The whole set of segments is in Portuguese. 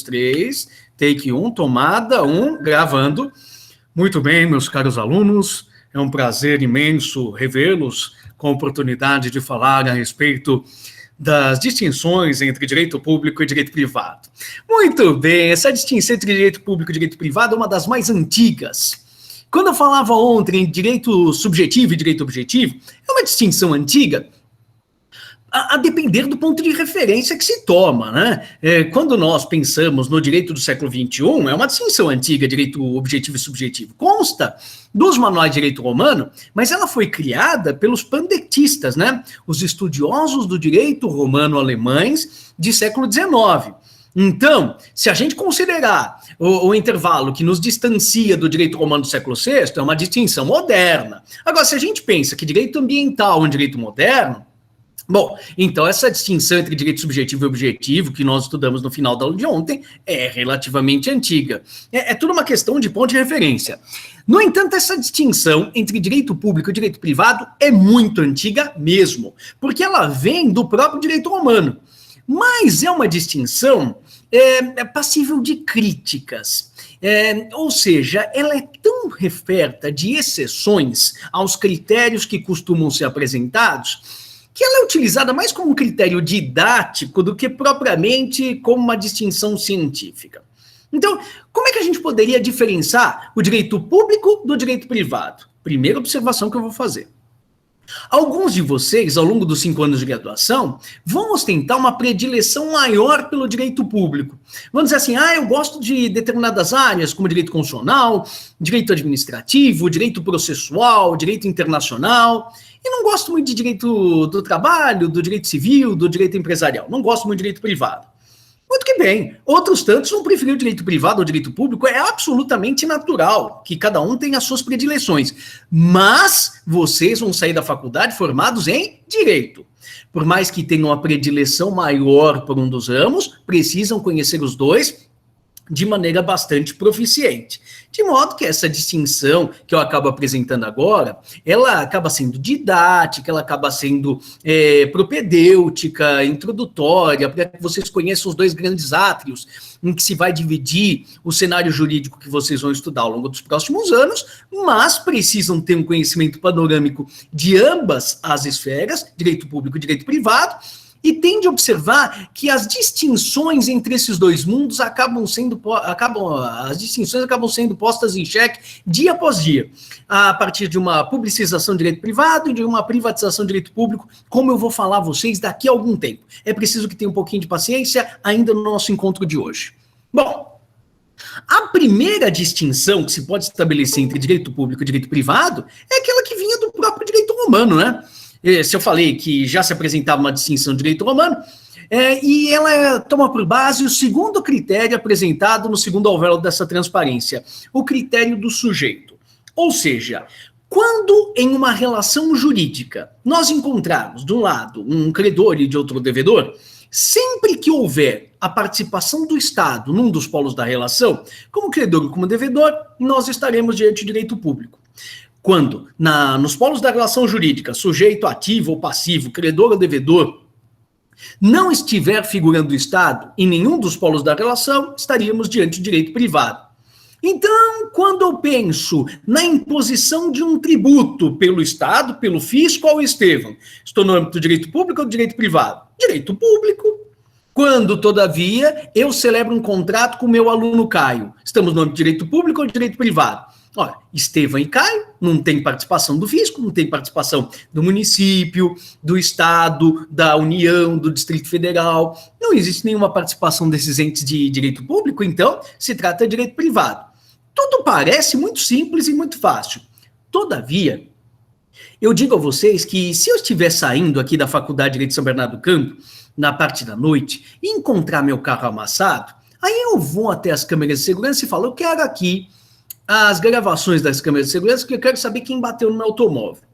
3. Take 1, tomada 1, gravando. Muito bem, meus caros alunos, é um prazer imenso revê-los com a oportunidade de falar a respeito das distinções entre direito público e direito privado. Muito bem, essa distinção entre direito público e direito privado é uma das mais antigas. Quando eu falava ontem em direito subjetivo e direito objetivo, é uma distinção antiga, a depender do ponto de referência que se toma, né? Quando nós pensamos no direito do século XXI, é uma distinção antiga, direito objetivo e subjetivo. Consta dos manuais de direito romano, mas ela foi criada pelos pandectistas, né? Os estudiosos do direito romano-alemães de século XIX. Então, se a gente considerar o intervalo que nos distancia do direito romano do século VI, é uma distinção moderna. Agora, se a gente pensa que direito ambiental é um direito moderno, bom, então essa distinção entre direito subjetivo e objetivo, que nós estudamos no final da aula de ontem, é relativamente antiga. É tudo uma questão de ponto de referência. No entanto, essa distinção entre direito público e direito privado é muito antiga mesmo, porque ela vem do próprio direito romano. Mas é uma distinção passível de críticas. Ou seja, ela é tão referta de exceções aos critérios que costumam ser apresentados, que ela é utilizada mais como um critério didático do que propriamente como uma distinção científica. Então, como é que a gente poderia diferenciar o direito público do direito privado? Primeira observação que eu vou fazer. Alguns de vocês, ao longo dos 5 anos de graduação, vão ostentar uma predileção maior pelo direito público. Vamos dizer assim, eu gosto de determinadas áreas, como direito constitucional, direito administrativo, direito processual, direito internacional, e não gosto muito de direito do trabalho, do direito civil, do direito empresarial. Não gosto muito de direito privado. Muito que bem. Outros tantos vão preferir o direito privado ao direito público. É absolutamente natural que cada um tenha as suas predileções. Mas vocês vão sair da faculdade formados em direito. Por mais que tenham uma predileção maior por um dos ramos, precisam conhecer os dois de maneira bastante proficiente. De modo que essa distinção que eu acabo apresentando agora, ela acaba sendo didática, ela acaba sendo propedêutica, introdutória, para que vocês conheçam os dois grandes átrios em que se vai dividir o cenário jurídico que vocês vão estudar ao longo dos próximos anos, mas precisam ter um conhecimento panorâmico de ambas as esferas, direito público e direito privado, e tem de observar que as distinções entre esses dois mundos as distinções acabam sendo postas em xeque dia após dia, a partir de uma publicização de direito privado e de uma privatização de direito público, como eu vou falar a vocês daqui a algum tempo. É preciso que tenham um pouquinho de paciência ainda no nosso encontro de hoje. Bom, a primeira distinção que se pode estabelecer entre direito público e direito privado é aquela que vinha do próprio direito romano, né? Se eu falei que já se apresentava uma distinção de direito romano, e ela toma por base o segundo critério apresentado no segundo alvéolo dessa transparência, o critério do sujeito. Ou seja, quando em uma relação jurídica nós encontrarmos, de um lado, um credor e de outro devedor, sempre que houver a participação do Estado num dos polos da relação, como credor ou como devedor, nós estaremos diante do direito público. Quando, nos polos da relação jurídica, sujeito ativo ou passivo, credor ou devedor, não estiver figurando o Estado em nenhum dos polos da relação, estaríamos diante do direito privado. Então, quando eu penso na imposição de um tributo pelo Estado, pelo fisco ao Estevão, estou no âmbito do direito público ou do direito privado? Direito público. Quando, todavia, eu celebro um contrato com o meu aluno Caio, estamos no âmbito do direito público ou do direito privado? Olha, Estevão e Caio não tem participação do fisco, não tem participação do município, do Estado, da União, do Distrito Federal. Não existe nenhuma participação desses entes de direito público, então se trata de direito privado. Tudo parece muito simples e muito fácil. Todavia, eu digo a vocês que se eu estiver saindo aqui da Faculdade de Direito de São Bernardo do Campo, na parte da noite, e encontrar meu carro amassado, aí eu vou até as câmeras de segurança e falo, eu quero aqui as gravações das câmeras de segurança, porque eu quero saber quem bateu no meu automóvel.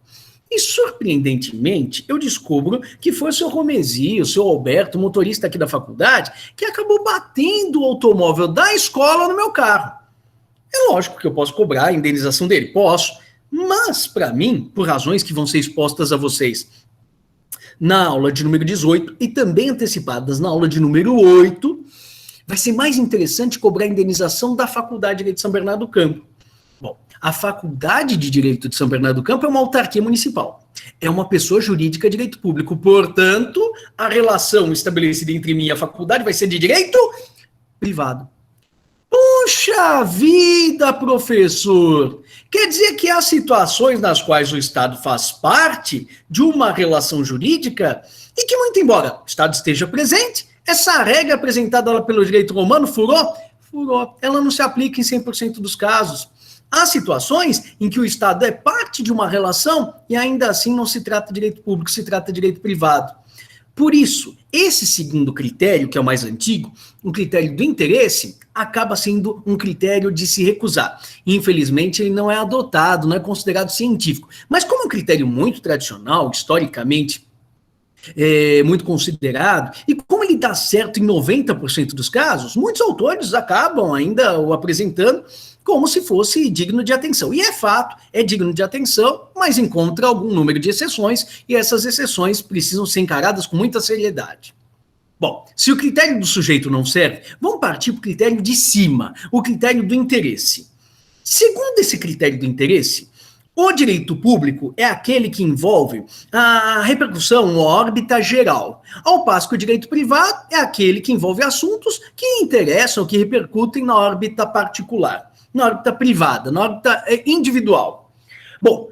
E, surpreendentemente, eu descubro que foi o seu Romesi, o seu Alberto, motorista aqui da faculdade, que acabou batendo o automóvel da escola no meu carro. É lógico que eu posso cobrar a indenização dele, posso, mas, para mim, por razões que vão ser expostas a vocês na aula de número 18 e também antecipadas na aula de número 8, vai ser mais interessante cobrar a indenização da Faculdade de Direito de São Bernardo do Campo. Bom, a Faculdade de Direito de São Bernardo do Campo é uma autarquia municipal. É uma pessoa jurídica de direito público. Portanto, a relação estabelecida entre mim e a faculdade vai ser de direito privado. Puxa vida, professor! Quer dizer que há situações nas quais o Estado faz parte de uma relação jurídica e que, muito embora o Estado esteja presente, essa regra apresentada pelo direito romano furou? Furou. Ela não se aplica em 100% dos casos. Há situações em que o Estado é parte de uma relação e ainda assim não se trata de direito público, se trata de direito privado. Por isso, esse segundo critério, que é o mais antigo, o critério do interesse, acaba sendo um critério de se recusar. Infelizmente, ele não é adotado, não é considerado científico. Mas como é um critério muito tradicional, historicamente, muito considerado, e como ele dá certo em 90% dos casos, muitos autores acabam ainda o apresentando como se fosse digno de atenção. E é fato, é digno de atenção, mas encontra algum número de exceções, e essas exceções precisam ser encaradas com muita seriedade. Bom, se o critério do sujeito não serve, vamos partir para o critério de cima, o critério do interesse. Segundo esse critério do interesse, o direito público é aquele que envolve a repercussão ou órbita geral, ao passo que o direito privado é aquele que envolve assuntos que interessam, que repercutem na órbita particular, na órbita privada, na órbita individual. Bom,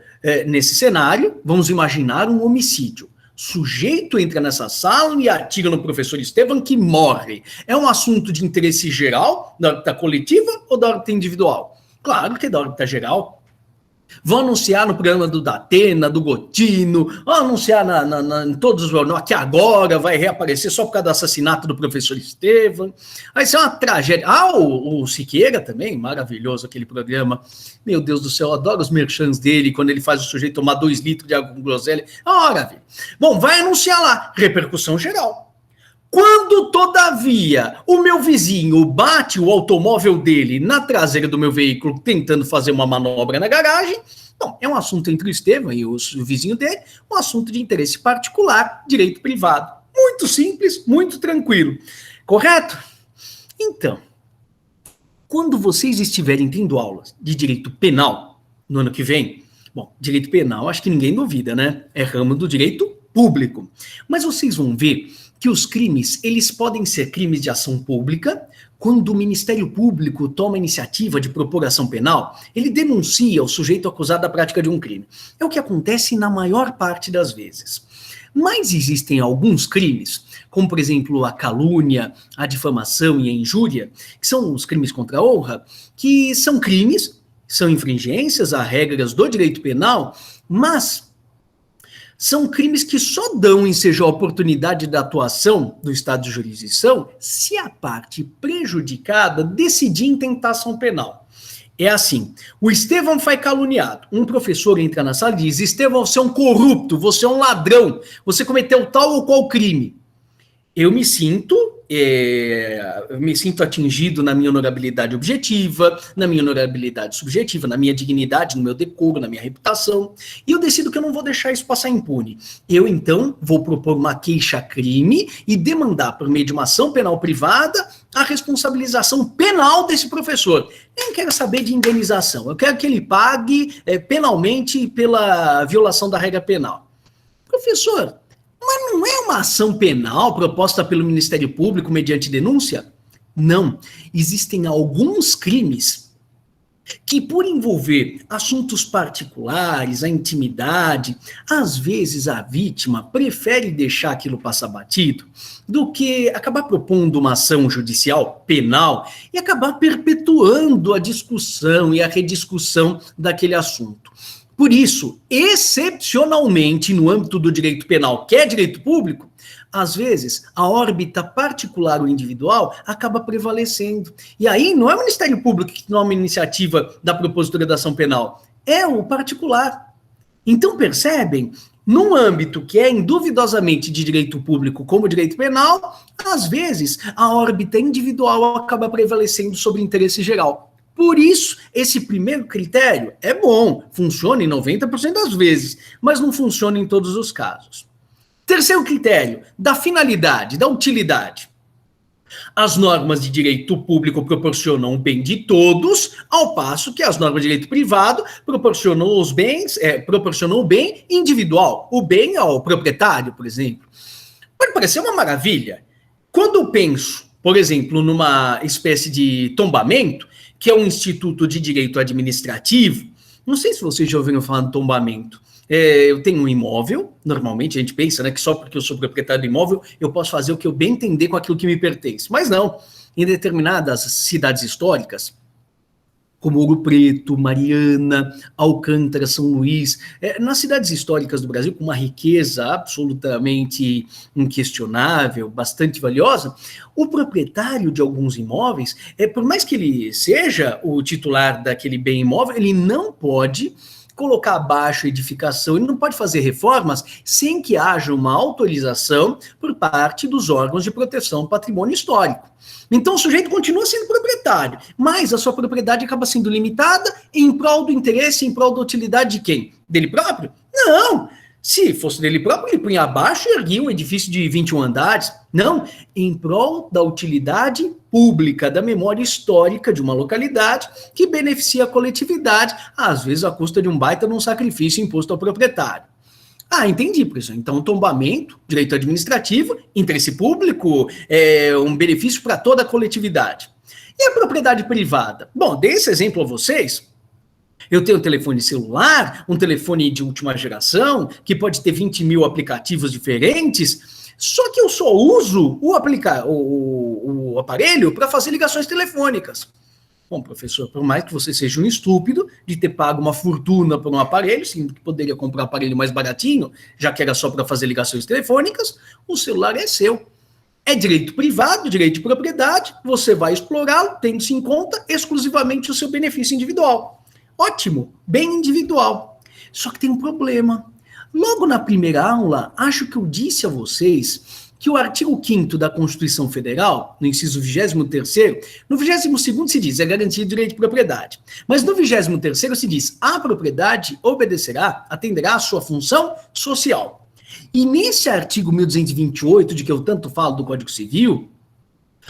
nesse cenário, vamos imaginar um homicídio. Sujeito entra nessa sala e atira no professor Estevam, que morre. É um assunto de interesse geral, da órbita coletiva ou da órbita individual? Claro que é da órbita geral. Vão anunciar no programa do Datena, do Gotino, vão anunciar em todos os jornais que agora vai reaparecer só por causa do assassinato do professor Estevam. Vai ser uma tragédia. O Siqueira também, maravilhoso aquele programa. Meu Deus do céu, eu adoro os merchans dele, quando ele faz o sujeito tomar 2 litros de água com groselha. É uma maravilha. Bom, vai anunciar lá, repercussão geral. Quando, todavia, o meu vizinho bate o automóvel dele na traseira do meu veículo tentando fazer uma manobra na garagem, bom, é um assunto entre o Estevam e o vizinho dele, um assunto de interesse particular, direito privado. Muito simples, muito tranquilo. Correto? Então, quando vocês estiverem tendo aulas de direito penal no ano que vem, bom, direito penal, acho que ninguém duvida, né? É ramo do direito público. Mas vocês vão ver que os crimes, eles podem ser crimes de ação pública, quando o Ministério Público toma a iniciativa de propor ação penal, ele denuncia o sujeito acusado da prática de um crime. É o que acontece na maior parte das vezes. Mas existem alguns crimes, como por exemplo a calúnia, a difamação e a injúria, que são os crimes contra a honra, que são crimes, são infringências a regras do direito penal, mas são crimes que só dão ensejo a oportunidade da atuação do estado de jurisdição se a parte prejudicada decidir intentar ação penal. É assim, o Estevam foi caluniado, um professor entra na sala e diz: Estevam, você é um corrupto, você é um ladrão, você cometeu tal ou qual crime. Eu me sinto atingido na minha honorabilidade objetiva, na minha honorabilidade subjetiva, na minha dignidade, no meu decoro, na minha reputação, e eu decido que eu não vou deixar isso passar impune. Eu, então, vou propor uma queixa-crime e demandar, por meio de uma ação penal privada, a responsabilização penal desse professor. Eu não quero saber de indenização, eu quero que ele pague penalmente pela violação da regra penal. Professor, mas não é uma ação penal proposta pelo Ministério Público mediante denúncia? Não. Existem alguns crimes que, por envolver assuntos particulares, a intimidade, às vezes a vítima prefere deixar aquilo passar batido do que acabar propondo uma ação judicial penal e acabar perpetuando a discussão e a rediscussão daquele assunto. Por isso, excepcionalmente, no âmbito do direito penal, que é direito público, às vezes, a órbita particular ou individual acaba prevalecendo. E aí, não é o Ministério Público que toma a iniciativa da propositura da ação penal, é o particular. Então, percebem? Num âmbito que é induvidosamente de direito público como direito penal, às vezes, a órbita individual acaba prevalecendo sobre o interesse geral. Por isso, esse primeiro critério é bom, funciona em 90% das vezes, mas não funciona em todos os casos. Terceiro critério, da finalidade, da utilidade. As normas de direito público proporcionam o bem de todos, ao passo que as normas de direito privado proporcionam os bens, proporcionam o bem individual, o bem ao proprietário, por exemplo. Pode parecer uma maravilha. Quando eu penso, por exemplo, numa espécie de tombamento, que é um instituto de direito administrativo, não sei se vocês já ouviram falar de tombamento. Eu tenho um imóvel, normalmente a gente pensa, né, que só porque eu sou proprietário do imóvel, eu posso fazer o que eu bem entender com aquilo que me pertence. Mas não, em determinadas cidades históricas, como Ouro Preto, Mariana, Alcântara, São Luís, nas cidades históricas do Brasil, com uma riqueza absolutamente inquestionável, bastante valiosa, o proprietário de alguns imóveis, por mais que ele seja o titular daquele bem imóvel, ele não pode colocar abaixo a edificação, ele não pode fazer reformas sem que haja uma autorização por parte dos órgãos de proteção do patrimônio histórico. Então o sujeito continua sendo proprietário, mas a sua propriedade acaba sendo limitada em prol do interesse, em prol da utilidade de quem? Dele próprio? Não! Se fosse dele próprio, ele punha abaixo e erguia um edifício de 21 andares. Não, em prol da utilidade pública, da memória histórica de uma localidade que beneficia a coletividade, às vezes à custa de um baita de um sacrifício imposto ao proprietário. Ah, entendi, professor. Então, tombamento, direito administrativo, interesse público, um benefício para toda a coletividade. E a propriedade privada? Bom, dei esse exemplo a vocês. Eu tenho um telefone celular, um telefone de última geração, que pode ter 20 mil aplicativos diferentes, só que eu só uso o aparelho para fazer ligações telefônicas. Bom, professor, por mais que você seja um estúpido de ter pago uma fortuna por um aparelho, sendo que poderia comprar um aparelho mais baratinho, já que era só para fazer ligações telefônicas, o celular é seu. É direito privado, direito de propriedade, você vai explorá-lo, tendo-se em conta exclusivamente o seu benefício individual. Ótimo, bem individual. Só que tem um problema. Logo na primeira aula, acho que eu disse a vocês que o artigo 5º da Constituição Federal, no inciso 23º, no 22º se diz, é garantia de direito de propriedade. Mas no 23º se diz, a propriedade obedecerá, atenderá à sua função social. E nesse artigo 1228, de que eu tanto falo do Código Civil,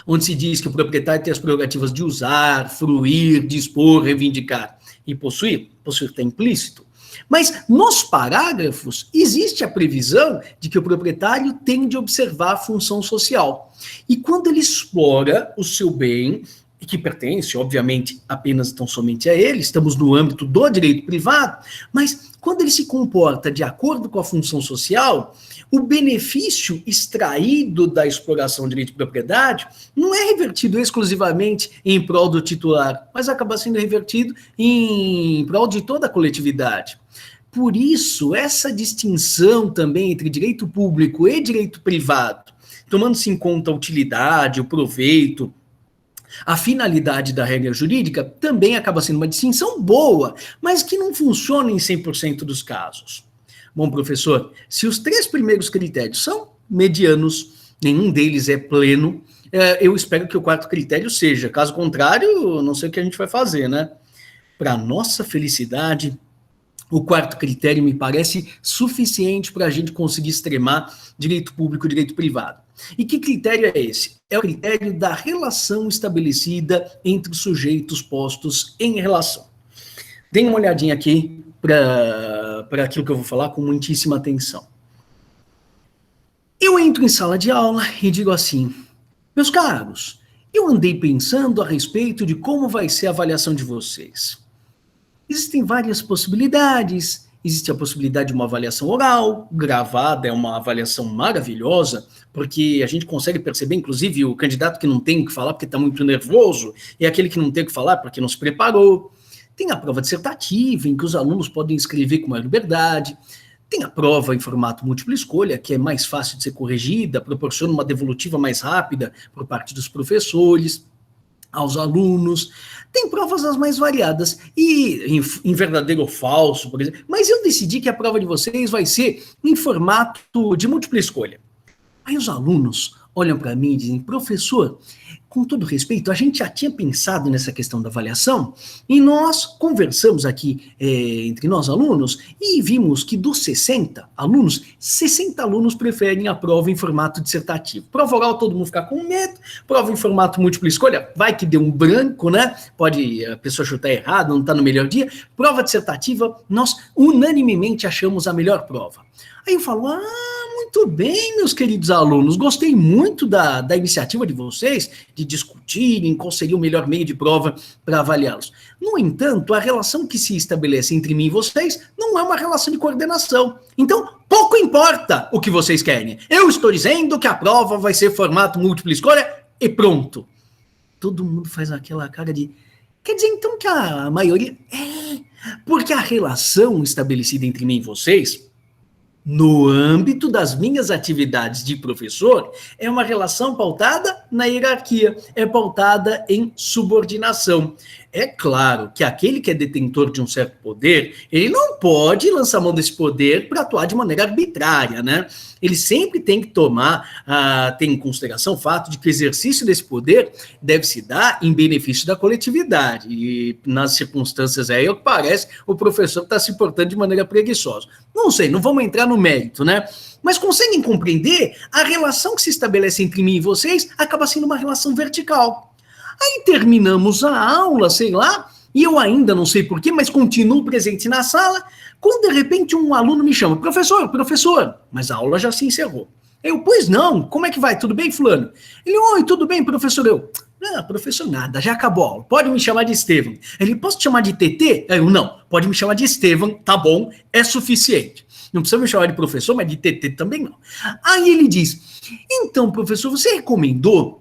onde se diz que o proprietário tem as prerrogativas de usar, fruir, dispor, reivindicar e possuir está implícito. Mas nos parágrafos existe a previsão de que o proprietário tem de observar a função social. E quando ele explora o seu bem, que pertence, obviamente, apenas tão somente a ele, estamos no âmbito do direito privado, mas quando ele se comporta de acordo com a função social, o benefício extraído da exploração do direito de propriedade não é revertido exclusivamente em prol do titular, mas acaba sendo revertido em prol de toda a coletividade. Por isso, essa distinção também entre direito público e direito privado, tomando-se em conta a utilidade, o proveito, a finalidade da regra jurídica, também acaba sendo uma distinção boa, mas que não funciona em 100% dos casos. Bom, professor, se os 3 primeiros critérios são medianos, nenhum deles é pleno, eu espero que o 4º critério seja. Caso contrário, não sei o que a gente vai fazer, né? Para nossa felicidade, o 4º critério me parece suficiente para a gente conseguir extremar direito público e direito privado. E que critério é esse? É o critério da relação estabelecida entre os sujeitos postos em relação. Deem uma olhadinha aqui para aquilo que eu vou falar com muitíssima atenção. Eu entro em sala de aula e digo assim, meus caros, eu andei pensando a respeito de como vai ser a avaliação de vocês. Existem várias possibilidades. Existe a possibilidade de uma avaliação oral, gravada, é uma avaliação maravilhosa, porque a gente consegue perceber, inclusive, o candidato que não tem o que falar porque está muito nervoso, e aquele que não tem o que falar porque não se preparou. Tem a prova dissertativa, em que os alunos podem escrever com maior liberdade. Tem a prova em formato múltipla escolha, que é mais fácil de ser corrigida, proporciona uma devolutiva mais rápida por parte dos professores aos alunos. Tem provas as mais variadas, e em verdadeiro ou falso, por exemplo, mas eu decidi que a prova de vocês vai ser em formato de múltipla escolha. Aí os alunos olham para mim e dizem, professor, com todo respeito, a gente já tinha pensado nessa questão da avaliação e nós conversamos aqui entre nós alunos e vimos que dos 60 alunos, 60 alunos preferem a prova em formato dissertativo. Prova oral todo mundo fica com medo, prova em formato múltipla escolha, vai que deu um branco, né? Pode a pessoa chutar errado, não está no melhor dia. Prova dissertativa, nós unanimemente achamos a melhor prova. Aí eu falo, muito bem, meus queridos alunos, gostei muito da iniciativa de vocês, de discutirem qual seria o melhor meio de prova para avaliá-los. No entanto, a relação que se estabelece entre mim e vocês não é uma relação de coordenação. Então, pouco importa o que vocês querem. Eu estou dizendo que a prova vai ser formato múltipla escolha e pronto. Todo mundo faz aquela cara de... Quer dizer, então, que a maioria... porque a relação estabelecida entre mim e vocês... no âmbito das minhas atividades de professor, é uma relação pautada na hierarquia, é pautada em subordinação. É claro que aquele que é detentor de um certo poder, ele não pode lançar mão desse poder para atuar de maneira arbitrária, né? Ele sempre tem que ter em consideração o fato de que o exercício desse poder deve se dar em benefício da coletividade. E nas circunstâncias aí, parece, o professor está se portando de maneira preguiçosa. Não sei, não vamos entrar no mérito, né? Mas conseguem compreender? A relação que se estabelece entre mim e vocês acaba sendo uma relação vertical. Aí terminamos a aula, sei lá, e eu ainda não sei porquê, mas continuo presente na sala, quando de repente um aluno me chama, professor, mas a aula já se encerrou. Eu, pois não, como é que vai? Tudo bem, fulano? Ele, oi, tudo bem, professor? Eu, não, professor, nada, já acabou a aula, pode me chamar de Estevam. Ele, posso te chamar de TT? Eu, não, pode me chamar de Estevam, tá bom, é suficiente. Não precisa me chamar de professor, mas de TT também não. Aí ele diz, então, professor, você recomendou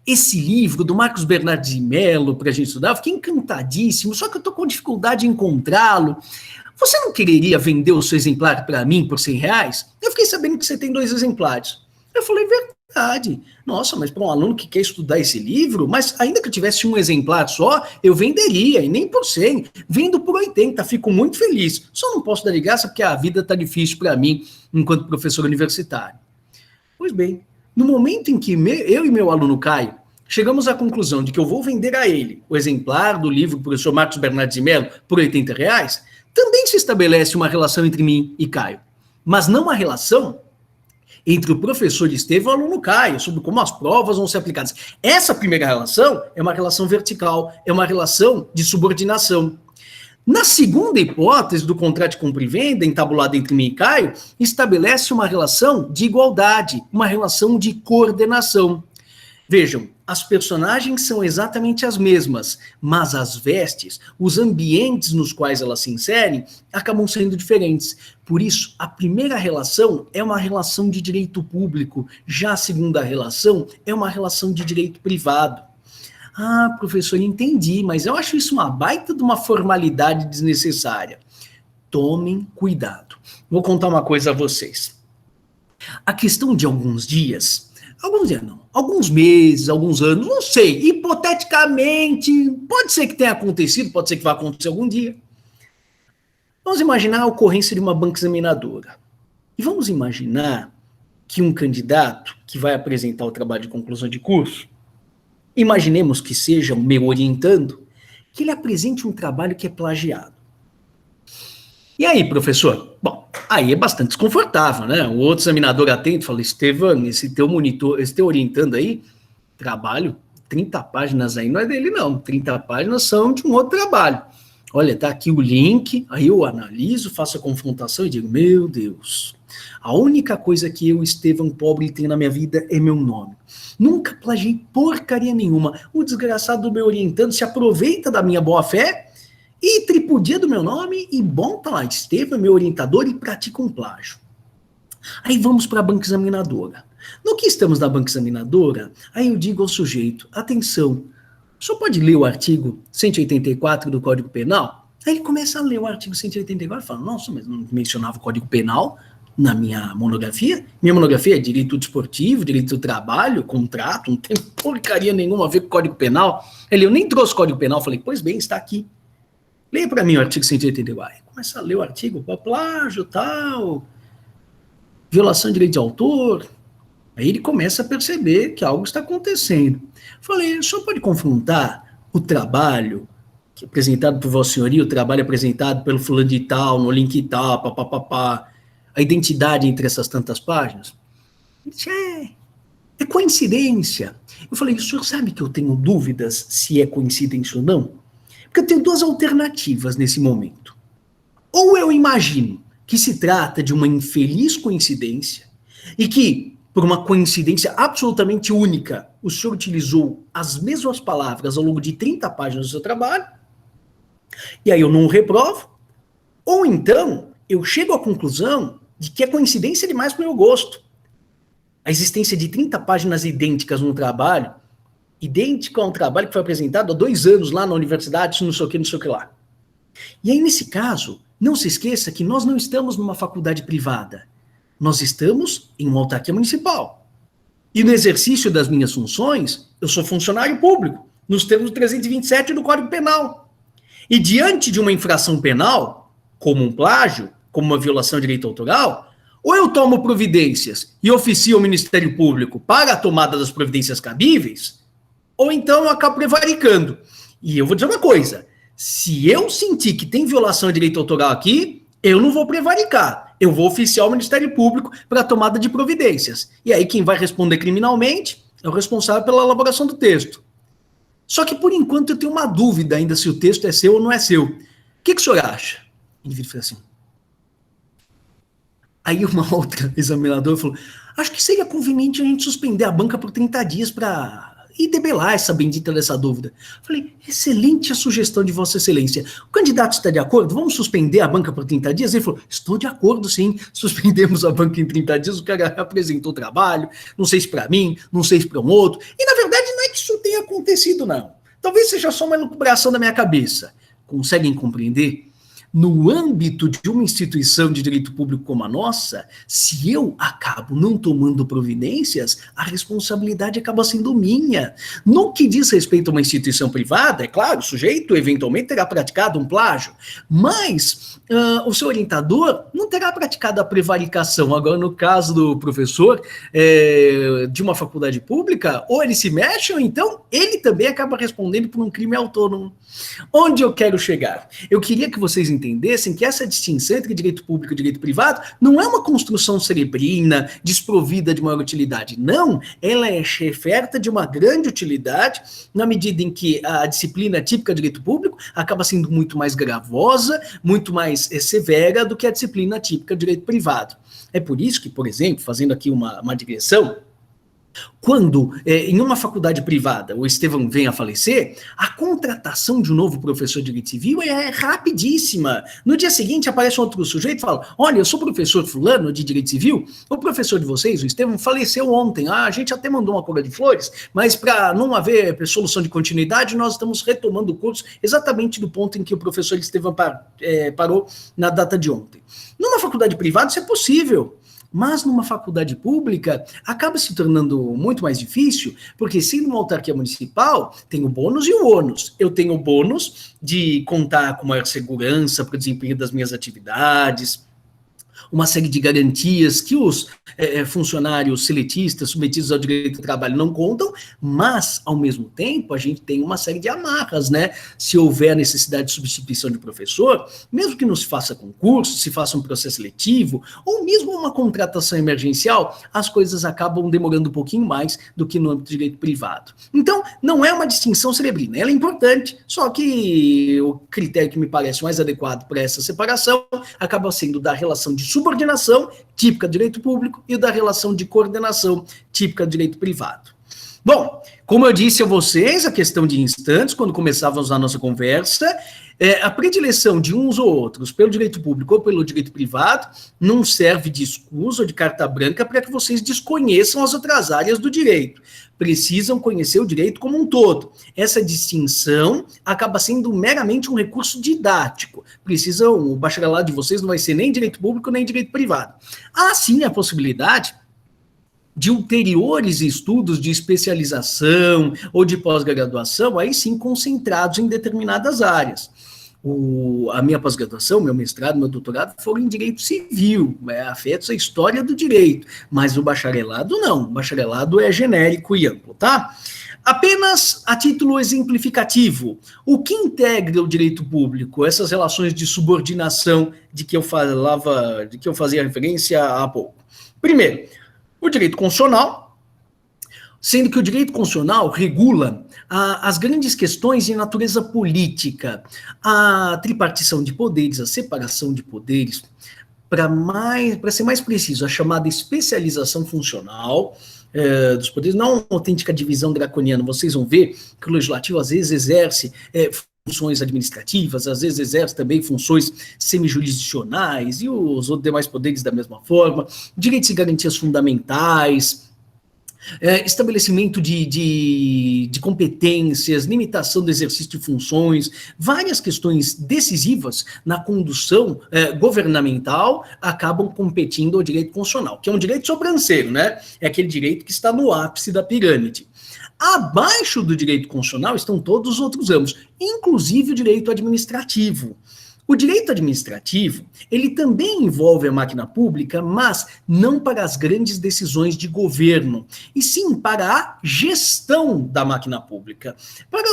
esse livro do Marcos Bernardes de Mello para a gente estudar? Eu fiquei encantadíssimo, só que eu estou com dificuldade em encontrá-lo. Você não quereria vender o seu exemplar para mim por R$100? Eu fiquei sabendo que você tem 2 exemplares. Eu falei, verdade. Nossa, mas para um aluno que quer estudar esse livro, mas ainda que eu tivesse um exemplar só, eu venderia, e nem por 100. Vendo por 80, fico muito feliz. Só não posso dar de graça porque a vida está difícil para mim, enquanto professor universitário. Pois bem, no momento em que eu e meu aluno Caio chegamos à conclusão de que eu vou vender a ele o exemplar do livro do professor Marcos Bernardes de Mello por R$80, também se estabelece uma relação entre mim e Caio. Mas não uma relação entre o professor Estevam e o aluno Caio, sobre como as provas vão ser aplicadas. Essa primeira relação é uma relação vertical, é uma relação de subordinação. Na segunda hipótese do contrato de compra e venda, entabulado entre mim e Caio, estabelece uma relação de igualdade, uma relação de coordenação. Vejam, as personagens são exatamente as mesmas, mas as vestes, os ambientes nos quais elas se inserem, acabam sendo diferentes. Por isso, a primeira relação é uma relação de direito público, já a segunda relação é uma relação de direito privado. Ah, professor, entendi, mas eu acho isso uma baita de uma formalidade desnecessária. Tomem cuidado. Vou contar uma coisa a vocês. A questão de alguns dias não, alguns meses, alguns anos, não sei, hipoteticamente, pode ser que tenha acontecido, pode ser que vá acontecer algum dia. Vamos imaginar a ocorrência de uma banca examinadora. E vamos imaginar que um candidato que vai apresentar o trabalho de conclusão de curso, imaginemos que seja o meu orientando, que ele apresente um trabalho que é plagiado. E aí, professor? Bom, aí é bastante desconfortável, né? O outro examinador atento fala, Estevam, esse teu monitor, esse teu orientando aí, trabalho, 30 páginas aí não é dele não, 30 páginas são de um outro trabalho. Olha, tá aqui o link, aí eu analiso, faço a confrontação e digo, meu Deus, a única coisa que eu, Estevam Pobre, tenho na minha vida é meu nome. Nunca plagiei porcaria nenhuma. O desgraçado do meu orientando se aproveita da minha boa-fé e tripudia do meu nome e bom, tá lá, Estevam é meu orientador e pratica um plágio. Aí vamos para a banca examinadora. No que estamos na banca examinadora, aí eu digo ao sujeito, atenção, o senhor pode ler o artigo 184 do Código Penal? Aí ele começa a ler o artigo 184 e fala, nossa, mas não mencionava o Código Penal na minha monografia? Minha monografia é direito desportivo, direito do trabalho, contrato, não tem porcaria nenhuma a ver com o Código Penal. Eu nem trouxe o Código Penal, falei, pois bem, está aqui. Leia para mim o artigo 184. Começa a ler o artigo, plágio, tal, violação de direito de autor. Aí ele começa a perceber que algo está acontecendo. Falei, o senhor pode confrontar o trabalho que é apresentado por Vossa Senhoria, o trabalho apresentado pelo fulano de tal, no link tal, papapá, a identidade entre essas tantas páginas? Ele disse, é coincidência. Eu falei, o senhor sabe que eu tenho dúvidas se é coincidência ou não? Porque eu tenho duas alternativas nesse momento. Ou eu imagino que se trata de uma infeliz coincidência e que, por uma coincidência absolutamente única, o senhor utilizou as mesmas palavras ao longo de 30 páginas do seu trabalho, e aí eu não o reprovo, ou então eu chego à conclusão de que é coincidência demais para o meu gosto. A existência de 30 páginas idênticas num trabalho, idêntico a um trabalho que foi apresentado há 2 anos lá na universidade, não sei o que lá. E aí, nesse caso, não se esqueça que nós não estamos numa faculdade privada. Nós estamos em uma autarquia municipal. E no exercício das minhas funções, eu sou funcionário público, nos termos do 327 do Código Penal. E diante de uma infração penal, como um plágio, como uma violação de direito autoral, ou eu tomo providências e oficio ao Ministério Público para a tomada das providências cabíveis, ou então eu acabo prevaricando. E eu vou dizer uma coisa, se eu sentir que tem violação de direito autoral aqui, eu não vou prevaricar. Eu vou oficiar ao Ministério Público para a tomada de providências. E aí quem vai responder criminalmente é o responsável pela elaboração do texto. Só que, por enquanto, eu tenho uma dúvida ainda se o texto é seu ou não é seu. O que o senhor acha? O indivíduo fez assim. Aí uma outra examinadora falou, acho que seria conveniente a gente suspender a banca por 30 dias para e debelar essa bendita dessa dúvida. Falei, excelente a sugestão de Vossa Excelência. O candidato está de acordo? Vamos suspender a banca por 30 dias? Ele falou, estou de acordo, sim. Suspendemos a banca em 30 dias, o cara apresentou o trabalho, não sei se para mim, não sei se para um outro. E, na verdade, não é que isso tenha acontecido, não. Talvez seja só uma elucubração da minha cabeça. Conseguem compreender? No âmbito de uma instituição de direito público como a nossa, se eu acabo não tomando providências, a responsabilidade acaba sendo minha. No que diz respeito a uma instituição privada, é claro, o sujeito eventualmente terá praticado um plágio, mas o seu orientador não terá praticado a prevaricação. Agora, no caso do professor de uma faculdade pública, ou ele se mexe, ou então ele também acaba respondendo por um crime autônomo. Onde eu quero chegar? Eu queria que vocês entendessem que essa distinção entre direito público e direito privado não é uma construção cerebrina, desprovida de maior utilidade. Não, ela é cheferta de uma grande utilidade, na medida em que a disciplina típica de direito público acaba sendo muito mais gravosa, muito mais severa do que a disciplina típica de direito privado. É por isso que, por exemplo, fazendo aqui uma digressão, quando, em uma faculdade privada, o Estevão vem a falecer, a contratação de um novo professor de direito civil é rapidíssima. No dia seguinte, aparece um outro sujeito e fala, olha, eu sou professor fulano de direito civil, o professor de vocês, o Estevão, faleceu ontem, a gente até mandou uma coroa de flores, mas para não haver solução de continuidade, nós estamos retomando o curso exatamente do ponto em que o professor Estevão parou na data de ontem. Numa faculdade privada, isso é possível. Mas numa faculdade pública acaba se tornando muito mais difícil, porque sendo uma autarquia municipal, tem o bônus e o ônus. Eu tenho o bônus de contar com maior segurança para o desempenho das minhas atividades, uma série de garantias que os funcionários seletistas submetidos ao direito do trabalho não contam, mas, ao mesmo tempo, a gente tem uma série de amarras, né? Se houver necessidade de substituição de professor, mesmo que não se faça concurso, se faça um processo seletivo, ou mesmo uma contratação emergencial, as coisas acabam demorando um pouquinho mais do que no âmbito de direito privado. Então, não é uma distinção cerebrina, ela é importante, só que o critério que me parece mais adequado para essa separação acaba sendo da relação de subordinação, típica de direito público, e da relação de coordenação, típica de direito privado. Bom, como eu disse a vocês, a questão de instantes, quando começávamos a nossa conversa, a predileção de uns ou outros pelo direito público ou pelo direito privado não serve de escusa ou de carta branca para que vocês desconheçam as outras áreas do direito. Precisam conhecer o direito como um todo. Essa distinção acaba sendo meramente um recurso didático. O bacharelado de vocês não vai ser nem direito público nem direito privado. Há sim a possibilidade de ulteriores estudos de especialização ou de pós-graduação, aí sim concentrados em determinadas áreas. A minha pós-graduação, meu mestrado, meu doutorado foram em direito civil, afetos à história do direito, mas o bacharelado não, o bacharelado é genérico e amplo, tá? Apenas a título exemplificativo, o que integra o direito público, essas relações de subordinação de que eu falava, de que eu fazia referência há pouco? Primeiro, o direito constitucional, sendo que o direito constitucional regula as grandes questões de natureza política, a tripartição de poderes, a separação de poderes, para ser mais preciso, a chamada especialização funcional dos poderes, não uma autêntica divisão draconiana. Vocês vão ver que o legislativo às vezes exerce funções administrativas, às vezes exerce também funções semijurisdicionais, e os outros demais poderes da mesma forma, direitos e garantias fundamentais, estabelecimento de competências, limitação do exercício de funções, várias questões decisivas na condução governamental acabam competindo ao direito constitucional, que é um direito sobranceiro, né? É aquele direito que está no ápice da pirâmide. Abaixo do direito constitucional estão todos os outros ramos, inclusive o direito administrativo. O direito administrativo, ele também envolve a máquina pública, mas não para as grandes decisões de governo, e sim para a gestão da máquina pública, para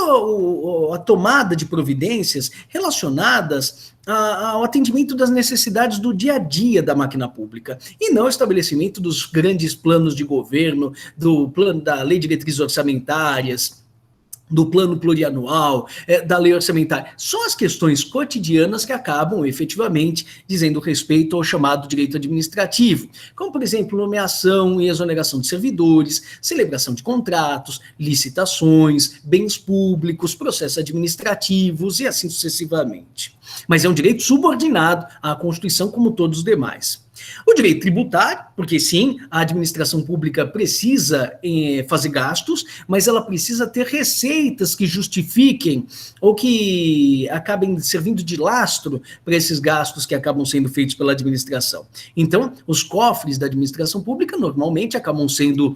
a tomada de providências relacionadas ao atendimento das necessidades do dia a dia da máquina pública, e não o estabelecimento dos grandes planos de governo, do plano da lei de diretrizes orçamentárias, do plano plurianual, da lei orçamentária. São as questões cotidianas que acabam, efetivamente, dizendo respeito ao chamado direito administrativo, como, por exemplo, nomeação e exoneração de servidores, celebração de contratos, licitações, bens públicos, processos administrativos e assim sucessivamente. Mas é um direito subordinado à Constituição, como todos os demais. O direito tributário, porque sim, a administração pública precisa fazer gastos, mas ela precisa ter receitas que justifiquem ou que acabem servindo de lastro para esses gastos que acabam sendo feitos pela administração. Então, os cofres da administração pública normalmente acabam sendo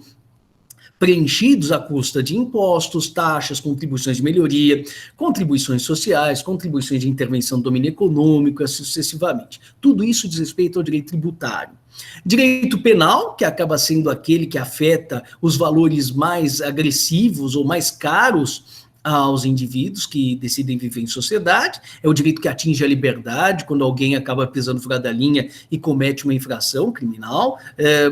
preenchidos à custa de impostos, taxas, contribuições de melhoria, contribuições sociais, contribuições de intervenção do domínio econômico, assim sucessivamente. Tudo isso diz respeito ao direito tributário. Direito penal, que acaba sendo aquele que afeta os valores mais agressivos ou mais caros aos indivíduos que decidem viver em sociedade, é o direito que atinge a liberdade, quando alguém acaba pisando fora da linha e comete uma infração criminal,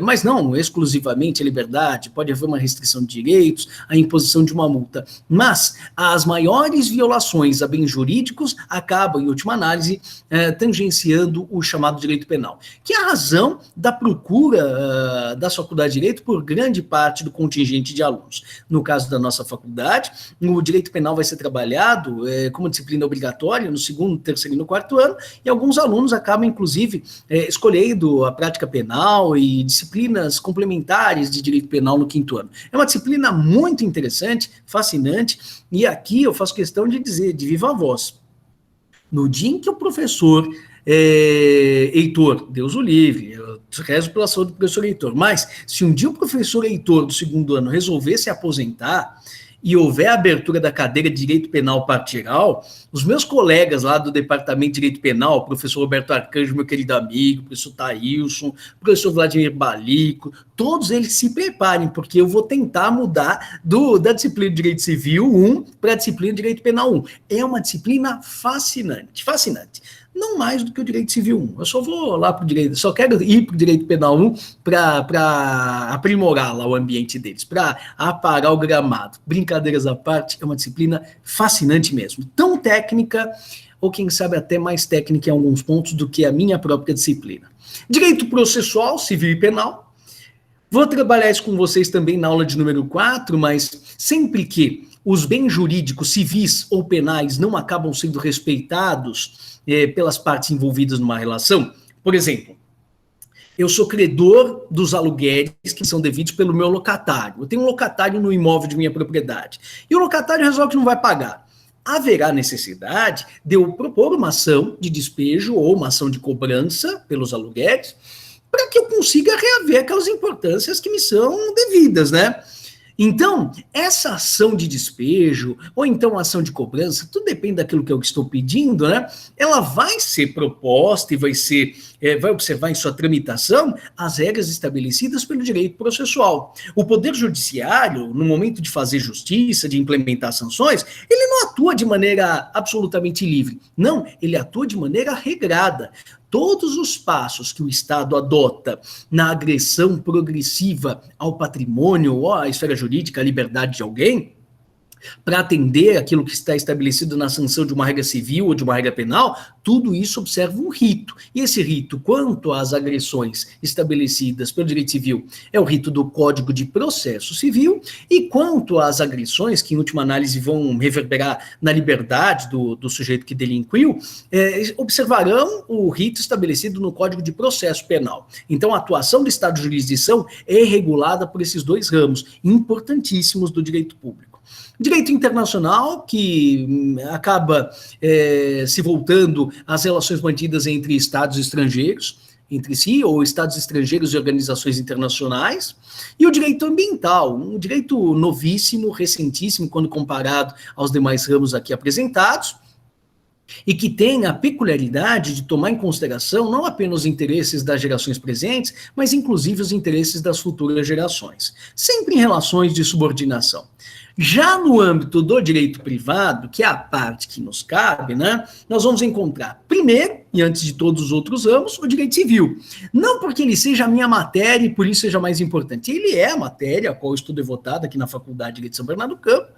mas não exclusivamente a liberdade, pode haver uma restrição de direitos, a imposição de uma multa, mas as maiores violações a bens jurídicos acabam, em última análise, tangenciando o chamado direito penal, que é a razão da procura da faculdade de Direito por grande parte do contingente de alunos. No caso da nossa faculdade, o direito penal vai ser trabalhado como disciplina obrigatória no segundo, terceiro e no quarto ano, e alguns alunos acabam, inclusive, escolhendo a prática penal e disciplinas complementares de direito penal no quinto ano. É uma disciplina muito interessante, fascinante, e aqui eu faço questão de dizer, de viva voz, no dia em que o professor Heitor, Deus o livre, eu rezo pela saúde do professor Heitor, mas se um dia o professor Heitor do segundo ano resolver se aposentar e houver a abertura da cadeira de Direito Penal Partilhal, os meus colegas lá do Departamento de Direito Penal, o professor Roberto Arcanjo, meu querido amigo, o professor Thailson, o professor Vladimir Balico, todos eles se preparem, porque eu vou tentar mudar da disciplina de Direito Civil 1 para a disciplina de Direito Penal 1. É uma disciplina fascinante, fascinante. Não mais do que o direito civil 1. Eu só vou lá para o direito, só quero ir para o direito penal 1 para aprimorar lá o ambiente deles, para aparar o gramado. Brincadeiras à parte, é uma disciplina fascinante mesmo. Tão técnica, ou quem sabe até mais técnica em alguns pontos do que a minha própria disciplina. Direito processual, civil e penal. Vou trabalhar isso com vocês também na aula de número 4, mas sempre que os bens jurídicos, civis ou penais, não acabam sendo respeitados pelas partes envolvidas numa relação, por exemplo, eu sou credor dos aluguéis que são devidos pelo meu locatário. Eu tenho um locatário no imóvel de minha propriedade, e o locatário resolve que não vai pagar. Haverá necessidade de eu propor uma ação de despejo ou uma ação de cobrança pelos aluguéis, para que eu consiga reaver aquelas importâncias que me são devidas, né? Então, essa ação de despejo, ou então ação de cobrança, tudo depende daquilo que eu estou pedindo, né? Ela vai ser proposta e vai observar em sua tramitação as regras estabelecidas pelo direito processual. O Poder Judiciário, no momento de fazer justiça, de implementar sanções, ele não atua de maneira absolutamente livre. Não, ele atua de maneira regrada. Todos os passos que o Estado adota na agressão progressiva ao patrimônio ou à esfera jurídica, à liberdade de alguém, para atender aquilo que está estabelecido na sanção de uma regra civil ou de uma regra penal, tudo isso observa um rito. E esse rito, quanto às agressões estabelecidas pelo direito civil, é o rito do Código de Processo Civil, e quanto às agressões, que em última análise vão reverberar na liberdade do sujeito que delinquiu, observarão o rito estabelecido no Código de Processo Penal. Então, a atuação do Estado de jurisdição é regulada por esses dois ramos importantíssimos do direito público. Direito internacional, que acaba se voltando às relações mantidas entre Estados estrangeiros, entre si, ou Estados estrangeiros e organizações internacionais, e o direito ambiental, um direito novíssimo, recentíssimo, quando comparado aos demais ramos aqui apresentados, e que tem a peculiaridade de tomar em consideração não apenas os interesses das gerações presentes, mas inclusive os interesses das futuras gerações, sempre em relações de subordinação. Já no âmbito do direito privado, que é a parte que nos cabe, né, nós vamos encontrar, primeiro, e antes de todos os outros ramos, o direito civil. Não porque ele seja a minha matéria e por isso seja mais importante. Ele é a matéria a qual eu estou devotado aqui na Faculdade de Direito de São Bernardo do Campo,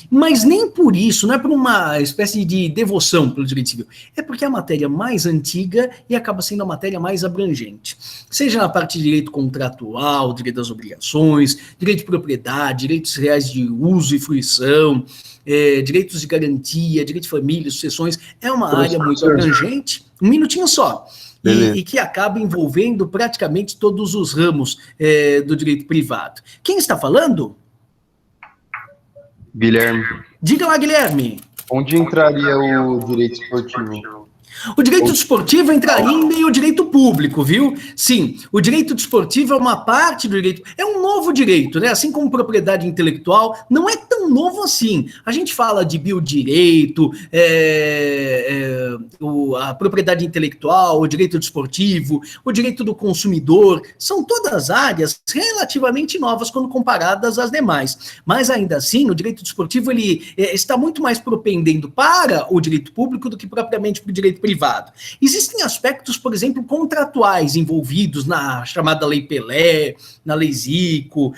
mas nem por isso, não é por uma espécie de devoção pelo direito civil. É porque é a matéria mais antiga e acaba sendo a matéria mais abrangente. Seja na parte de direito contratual, direito das obrigações, direito de propriedade, direitos reais de uso e fruição, direitos de garantia, direito de família, sucessões, é uma área muito abrangente. Um minutinho só. E que acaba envolvendo praticamente todos os ramos do direito privado. Quem está falando? Guilherme. Diga lá, Guilherme. Onde entraria o direito esportivo? O direito desportivo entraria em meio ao direito público, viu? Sim, o direito desportivo é uma parte do direito, é um novo direito, né? Assim como propriedade intelectual, não é tão novo assim. A gente fala de biodireito, a propriedade intelectual, o direito desportivo, o direito do consumidor, são todas áreas relativamente novas quando comparadas às demais. Mas ainda assim, o direito desportivo ele está muito mais propendendo para o direito público do que propriamente para o direito privado. Existem aspectos, por exemplo, contratuais envolvidos na chamada Lei Pelé, na Lei Zico,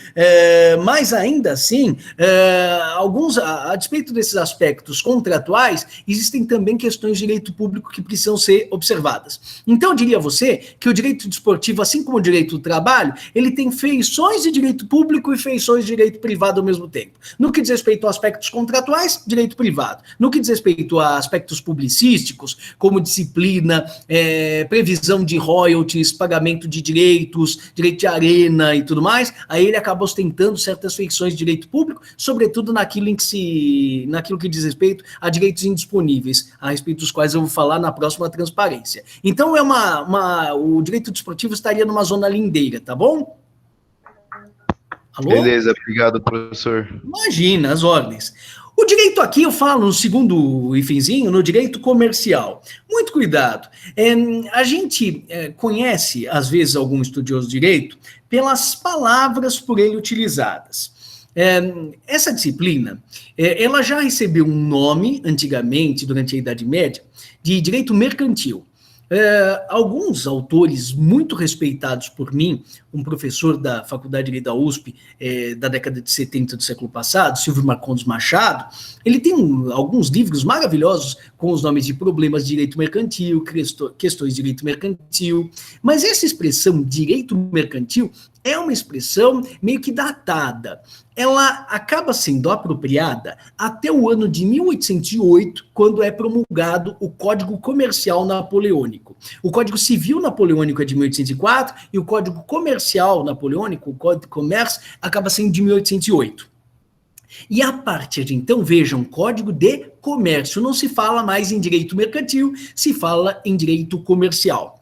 mas ainda assim, a despeito desses aspectos contratuais, existem também questões de direito público que precisam ser observadas. Então, eu diria a você que o direito desportivo, assim como o direito do trabalho, ele tem feições de direito público e feições de direito privado ao mesmo tempo. No que diz respeito a aspectos contratuais, direito privado. No que diz respeito a aspectos publicísticos, como disciplina, previsão de royalties, pagamento de direitos, direito de arena e tudo mais, aí ele acaba ostentando certas feições de direito público, sobretudo naquilo que diz respeito a direitos indisponíveis, a respeito dos quais eu vou falar na próxima transparência. Então, o direito desportivo estaria numa zona lindeira, tá bom? Alô? Beleza, obrigado, professor. Imagina, as ordens. O direito aqui, eu falo no segundo ifinzinho, no direito comercial. Muito cuidado. A gente conhece, às vezes, algum estudioso de direito, pelas palavras por ele utilizadas. Essa disciplina, ela já recebeu um nome, antigamente, durante a Idade Média, de direito mercantil. Alguns autores muito respeitados por mim, um professor da Faculdade de Direito da USP, da década de 70 do século passado, Silvio Marcondes Machado, ele tem alguns livros maravilhosos com os nomes de problemas de direito mercantil, questões de direito mercantil, mas essa expressão direito mercantil é uma expressão meio que datada. Ela acaba sendo apropriada até o ano de 1808, quando é promulgado o Código Comercial Napoleônico. O Código Civil Napoleônico é de 1804 e o Código Comercial Napoleônico, o Código de Comércio, acaba sendo de 1808. E a partir de então, vejam, Código de Comércio. Não se fala mais em direito mercantil, se fala em direito comercial.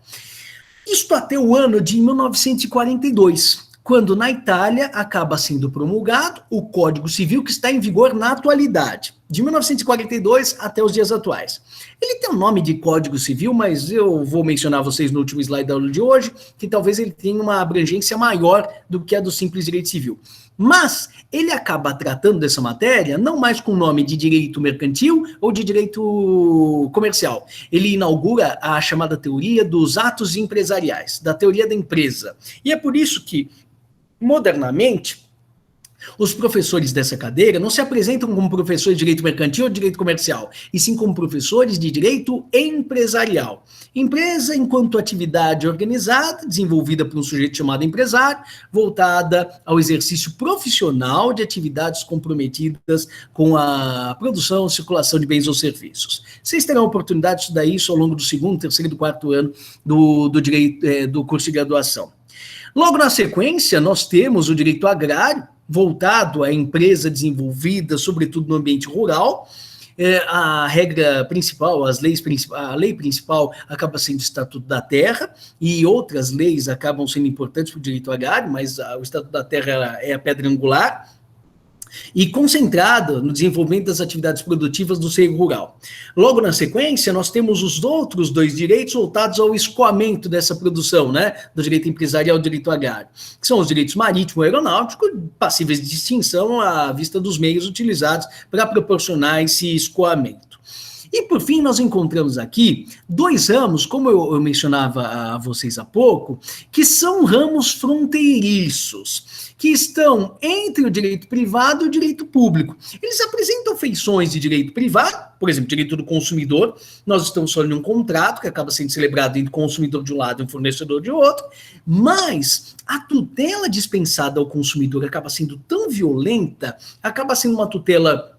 Isto até o ano de 1942, quando na Itália acaba sendo promulgado o Código Civil que está em vigor na atualidade, de 1942 até os dias atuais. Ele tem o nome de Código Civil, mas eu vou mencionar a vocês no último slide da aula de hoje, que talvez ele tenha uma abrangência maior do que a do simples direito civil. Mas ele acaba tratando dessa matéria não mais com o nome de direito mercantil ou de direito comercial. Ele inaugura a chamada teoria dos atos empresariais, da teoria da empresa. E é por isso que, modernamente, os professores dessa cadeira não se apresentam como professores de direito mercantil ou de direito comercial, e sim como professores de direito empresarial. Empresa enquanto atividade organizada, desenvolvida por um sujeito chamado empresário, voltada ao exercício profissional de atividades comprometidas com a produção e circulação de bens ou serviços. Vocês terão a oportunidade de estudar isso ao longo do segundo, terceiro e do quarto ano do curso de graduação. Logo na sequência, nós temos o direito agrário, voltado à empresa desenvolvida, sobretudo no ambiente rural. A regra principal, a lei principal acaba sendo o Estatuto da Terra, e outras leis acabam sendo importantes para o direito agrário, mas o Estatuto da Terra é a pedra angular, e concentrada no desenvolvimento das atividades produtivas do seio rural. Logo na sequência, nós temos os outros dois direitos voltados ao escoamento dessa produção, né, do direito empresarial e do direito agrário, que são os direitos marítimo e aeronáutico, passíveis de distinção à vista dos meios utilizados para proporcionar esse escoamento. E, por fim, nós encontramos aqui dois ramos, como eu mencionava a vocês há pouco, que são ramos fronteiriços, que estão entre o direito privado e o direito público. Eles apresentam feições de direito privado, por exemplo, direito do consumidor. Nós estamos falando de um contrato que acaba sendo celebrado entre o consumidor de um lado e o fornecedor de outro, mas a tutela dispensada ao consumidor acaba sendo tão violenta, acaba sendo uma tutela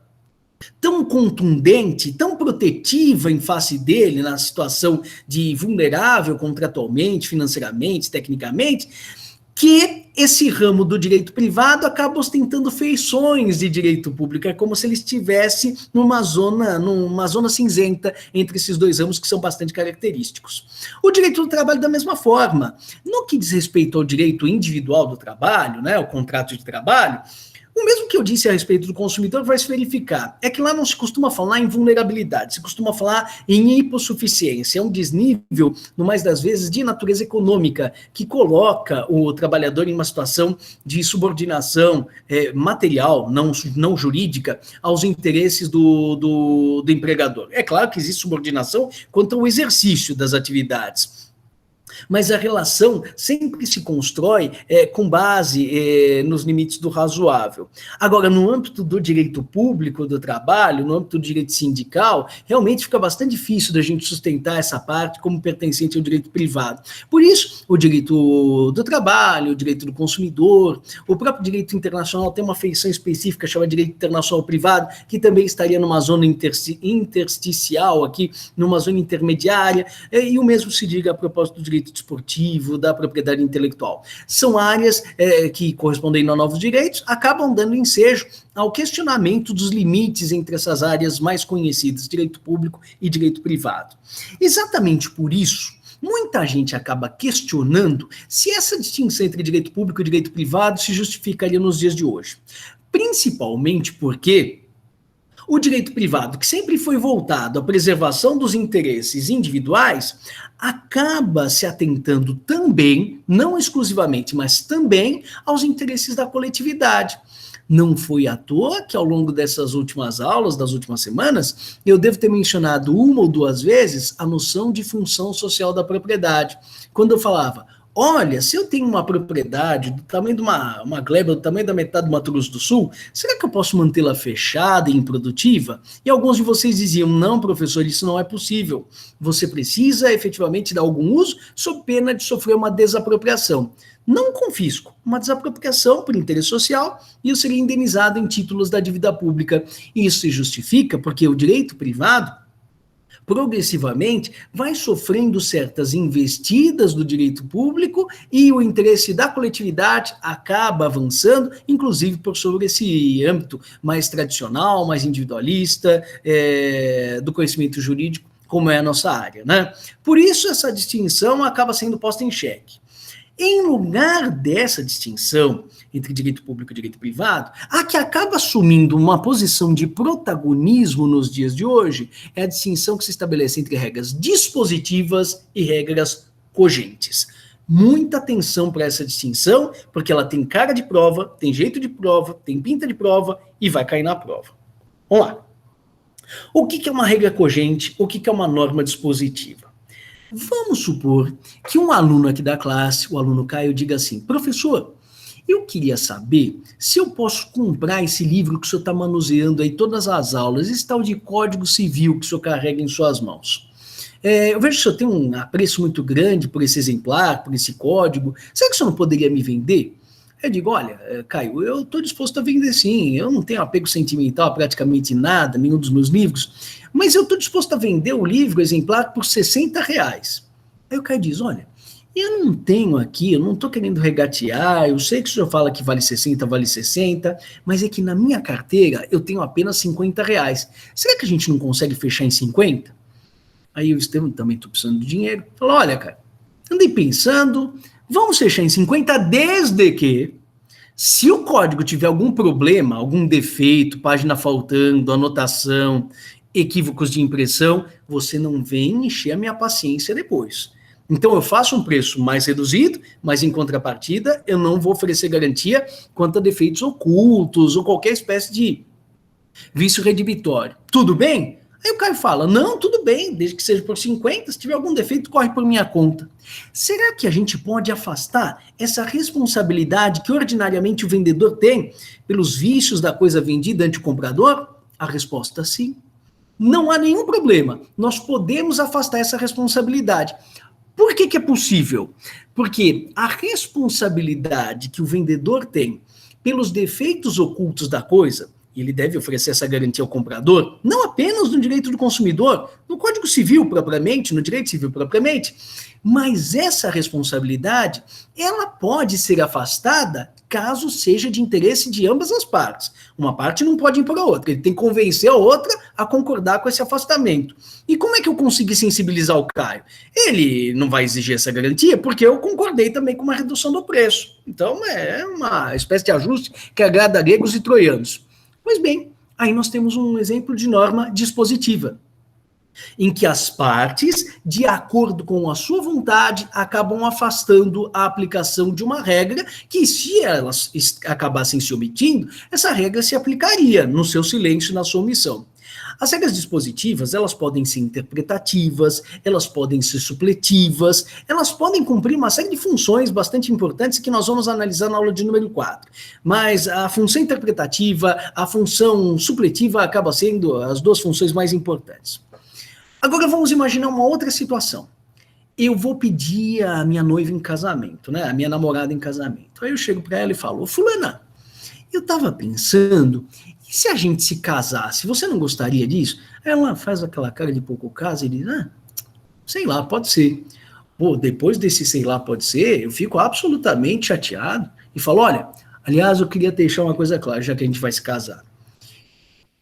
tão contundente, tão protetiva em face dele, na situação de vulnerável contratualmente, financeiramente, tecnicamente, que esse ramo do direito privado acaba ostentando feições de direito público. É como se ele estivesse numa zona cinzenta entre esses dois ramos que são bastante característicos. O direito do trabalho da mesma forma. No que diz respeito ao direito individual do trabalho, né, o contrato de trabalho, o mesmo que eu disse a respeito do consumidor vai se verificar. É que lá não se costuma falar em vulnerabilidade, se costuma falar em hipossuficiência. É um desnível, no mais das vezes, de natureza econômica, que coloca o trabalhador em uma situação de subordinação material, não jurídica, aos interesses do empregador. É claro que existe subordinação quanto ao exercício das atividades, mas a relação sempre se constrói com base nos limites do razoável. Agora, no âmbito do direito público do trabalho, no âmbito do direito sindical, realmente fica bastante difícil da gente sustentar essa parte como pertencente ao direito privado. Por isso, o direito do trabalho, o direito do consumidor, o próprio direito internacional tem uma feição específica chamada direito internacional privado, que também estaria numa zona intersticial aqui, numa zona intermediária, e o mesmo se diga a propósito do direito desportivo, da propriedade intelectual. São áreas que, correspondendo a novos direitos, acabam dando ensejo ao questionamento dos limites entre essas áreas mais conhecidas, direito público e direito privado. Exatamente por isso, muita gente acaba questionando se essa distinção entre direito público e direito privado se justificaria nos dias de hoje. Principalmente porque o direito privado, que sempre foi voltado à preservação dos interesses individuais, acaba se atentando também, não exclusivamente, mas também aos interesses da coletividade. Não foi à toa que ao longo dessas últimas aulas, das últimas semanas, eu devo ter mencionado uma ou duas vezes a noção de função social da propriedade. Quando eu falava, olha, se eu tenho uma propriedade do tamanho de uma gleba, do tamanho da metade do Mato Grosso do Sul, será que eu posso mantê-la fechada e improdutiva? E alguns de vocês diziam, não, professor, isso não é possível. Você precisa efetivamente dar algum uso, sob pena de sofrer uma desapropriação. Não um confisco, uma desapropriação por interesse social, e eu seria indenizado em títulos da dívida pública. E isso se justifica porque o direito privado, progressivamente, vai sofrendo certas investidas do direito público e o interesse da coletividade acaba avançando, inclusive por sobre esse âmbito mais tradicional, mais individualista, do conhecimento jurídico, como é a nossa área, né? Por isso, essa distinção acaba sendo posta em xeque. Em lugar dessa distinção entre direito público e direito privado, a que acaba assumindo uma posição de protagonismo nos dias de hoje é a distinção que se estabelece entre regras dispositivas e regras cogentes. Muita atenção para essa distinção, porque ela tem cara de prova, tem jeito de prova, tem pinta de prova e vai cair na prova. Vamos lá. O que é uma regra cogente? O que é uma norma dispositiva? Vamos supor que um aluno aqui da classe, o aluno Caio, diga assim: professor, eu queria saber se eu posso comprar esse livro que o senhor está manuseando aí todas as aulas, esse tal de Código Civil que o senhor carrega em suas mãos. Eu vejo que o senhor tem um apreço muito grande por esse exemplar, por esse código. Será que o senhor não poderia me vender? Eu digo: olha, Caio, eu estou disposto a vender sim, eu não tenho apego sentimental a praticamente nada, nenhum dos meus livros, mas eu estou disposto a vender o livro, o exemplar, por R$60. Aí o Caio diz: olha, eu não tenho aqui, eu não estou querendo regatear, eu sei que o senhor fala que vale 60, mas é que na minha carteira eu tenho apenas R$50. Será que a gente não consegue fechar em 50? Aí o Estevam, também estou precisando de dinheiro, falou: olha, cara, andei pensando, vamos fechar em 50 desde que, se o código tiver algum problema, algum defeito, página faltando, anotação, equívocos de impressão, você não vem encher a minha paciência depois. Então eu faço um preço mais reduzido, mas em contrapartida eu não vou oferecer garantia quanto a defeitos ocultos ou qualquer espécie de vício redibitório. Tudo bem? Aí o Caio fala: não, tudo bem, desde que seja por 50, se tiver algum defeito, corre por minha conta. Será que a gente pode afastar essa responsabilidade que ordinariamente o vendedor tem pelos vícios da coisa vendida ante o comprador? A resposta: sim. Não há nenhum problema, nós podemos afastar essa responsabilidade. Por que é possível? Porque a responsabilidade que o vendedor tem pelos defeitos ocultos da coisa, e ele deve oferecer essa garantia ao comprador, não apenas no direito do consumidor, no Código Civil propriamente, no direito civil propriamente, mas essa responsabilidade, ela pode ser afastada caso seja de interesse de ambas as partes. Uma parte não pode impor a outra, ele tem que convencer a outra a concordar com esse afastamento. E como é que eu consegui sensibilizar o Caio? Ele não vai exigir essa garantia porque eu concordei também com uma redução do preço. Então é uma espécie de ajuste que agrada gregos e troianos. Pois bem, aí nós temos um exemplo de norma dispositiva, em que as partes, de acordo com a sua vontade, acabam afastando a aplicação de uma regra que, se elas acabassem se omitindo, essa regra se aplicaria no seu silêncio, na sua omissão. As regras dispositivas, elas podem ser interpretativas, elas podem ser supletivas, elas podem cumprir uma série de funções bastante importantes que nós vamos analisar na aula de número 4. Mas a função interpretativa, a função supletiva acaba sendo as duas funções mais importantes. Agora vamos imaginar uma outra situação. Eu vou pedir a minha noiva em casamento, né? A minha namorada em casamento. Aí eu chego para ela e falo: fulana, eu estava pensando, e se a gente se casasse, você não gostaria disso? Aí ela faz aquela cara de pouco caso e diz: sei lá, pode ser. Pô, depois desse sei lá, pode ser, eu fico absolutamente chateado e falo: olha, aliás, eu queria deixar uma coisa clara, já que a gente vai se casar.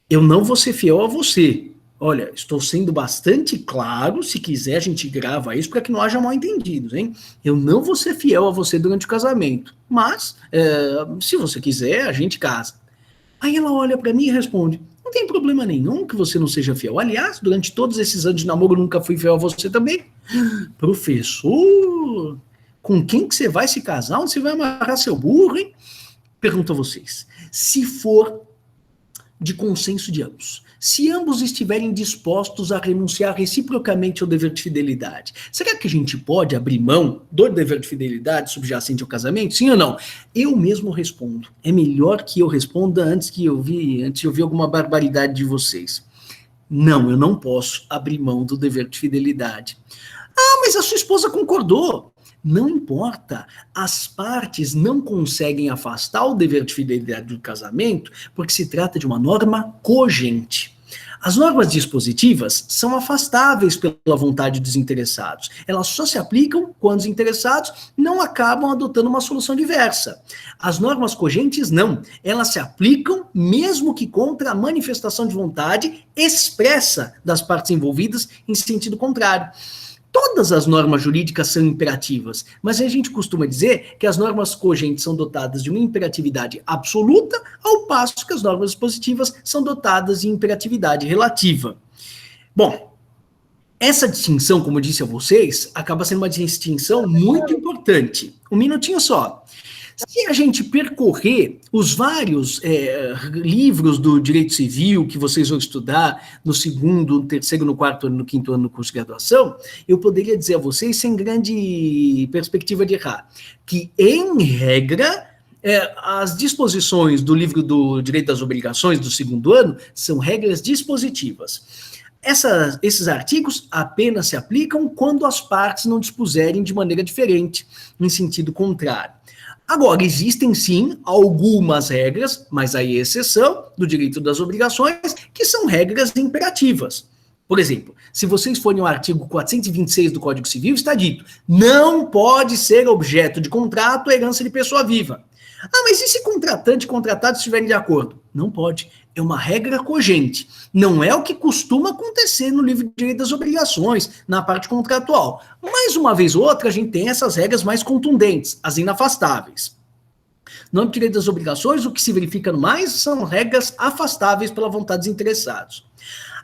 Eu não vou ser fiel a você. Olha, estou sendo bastante claro, se quiser a gente grava isso para que não haja mal-entendidos, hein? Eu não vou ser fiel a você durante o casamento, mas se você quiser, a gente casa. Aí ela olha para mim e responde: não tem problema nenhum que você não seja fiel. Aliás, durante todos esses anos de namoro, eu nunca fui fiel a você também. Professor, com quem que você vai se casar? Onde você vai amarrar seu burro, hein? Pergunto a vocês. Se for de consenso de ambos, se ambos estiverem dispostos a renunciar reciprocamente ao dever de fidelidade, será que a gente pode abrir mão do dever de fidelidade subjacente ao casamento? Sim ou não? Eu mesmo respondo. É melhor que eu responda antes de ouvir alguma barbaridade de vocês. Não, eu não posso abrir mão do dever de fidelidade. Mas a sua esposa concordou. Não importa, as partes não conseguem afastar o dever de fidelidade do casamento porque se trata de uma norma cogente. As normas dispositivas são afastáveis pela vontade dos interessados. Elas só se aplicam quando os interessados não acabam adotando uma solução diversa. As normas cogentes não. Elas se aplicam mesmo que contra a manifestação de vontade expressa das partes envolvidas em sentido contrário. Todas as normas jurídicas são imperativas, mas a gente costuma dizer que as normas cogentes são dotadas de uma imperatividade absoluta, ao passo que as normas dispositivas são dotadas de imperatividade relativa. Bom, essa distinção, como eu disse a vocês, acaba sendo uma distinção muito importante. Um minutinho só. Se a gente percorrer os vários livros do direito civil que vocês vão estudar no segundo, no terceiro, no quarto ano, no quinto ano do curso de graduação, eu poderia dizer a vocês, sem grande perspectiva de errar, que, em regra, as disposições do livro do Direito das Obrigações do segundo ano são regras dispositivas. Esses artigos apenas se aplicam quando as partes não dispuserem de maneira diferente, em sentido contrário. Agora, existem sim algumas regras, mas aí é exceção do direito das obrigações, que são regras imperativas. Por exemplo, se vocês forem ao artigo 426 do Código Civil, está dito: não pode ser objeto de contrato a herança de pessoa viva. Ah, mas e se contratante e contratado estiverem de acordo? Não pode. É uma regra cogente. Não é o que costuma acontecer no livro de direito das obrigações, na parte contratual. Mais uma vez ou outra, a gente tem essas regras mais contundentes, as inafastáveis. No âmbito de direito das obrigações, o que se verifica mais são regras afastáveis pela vontade dos interessados.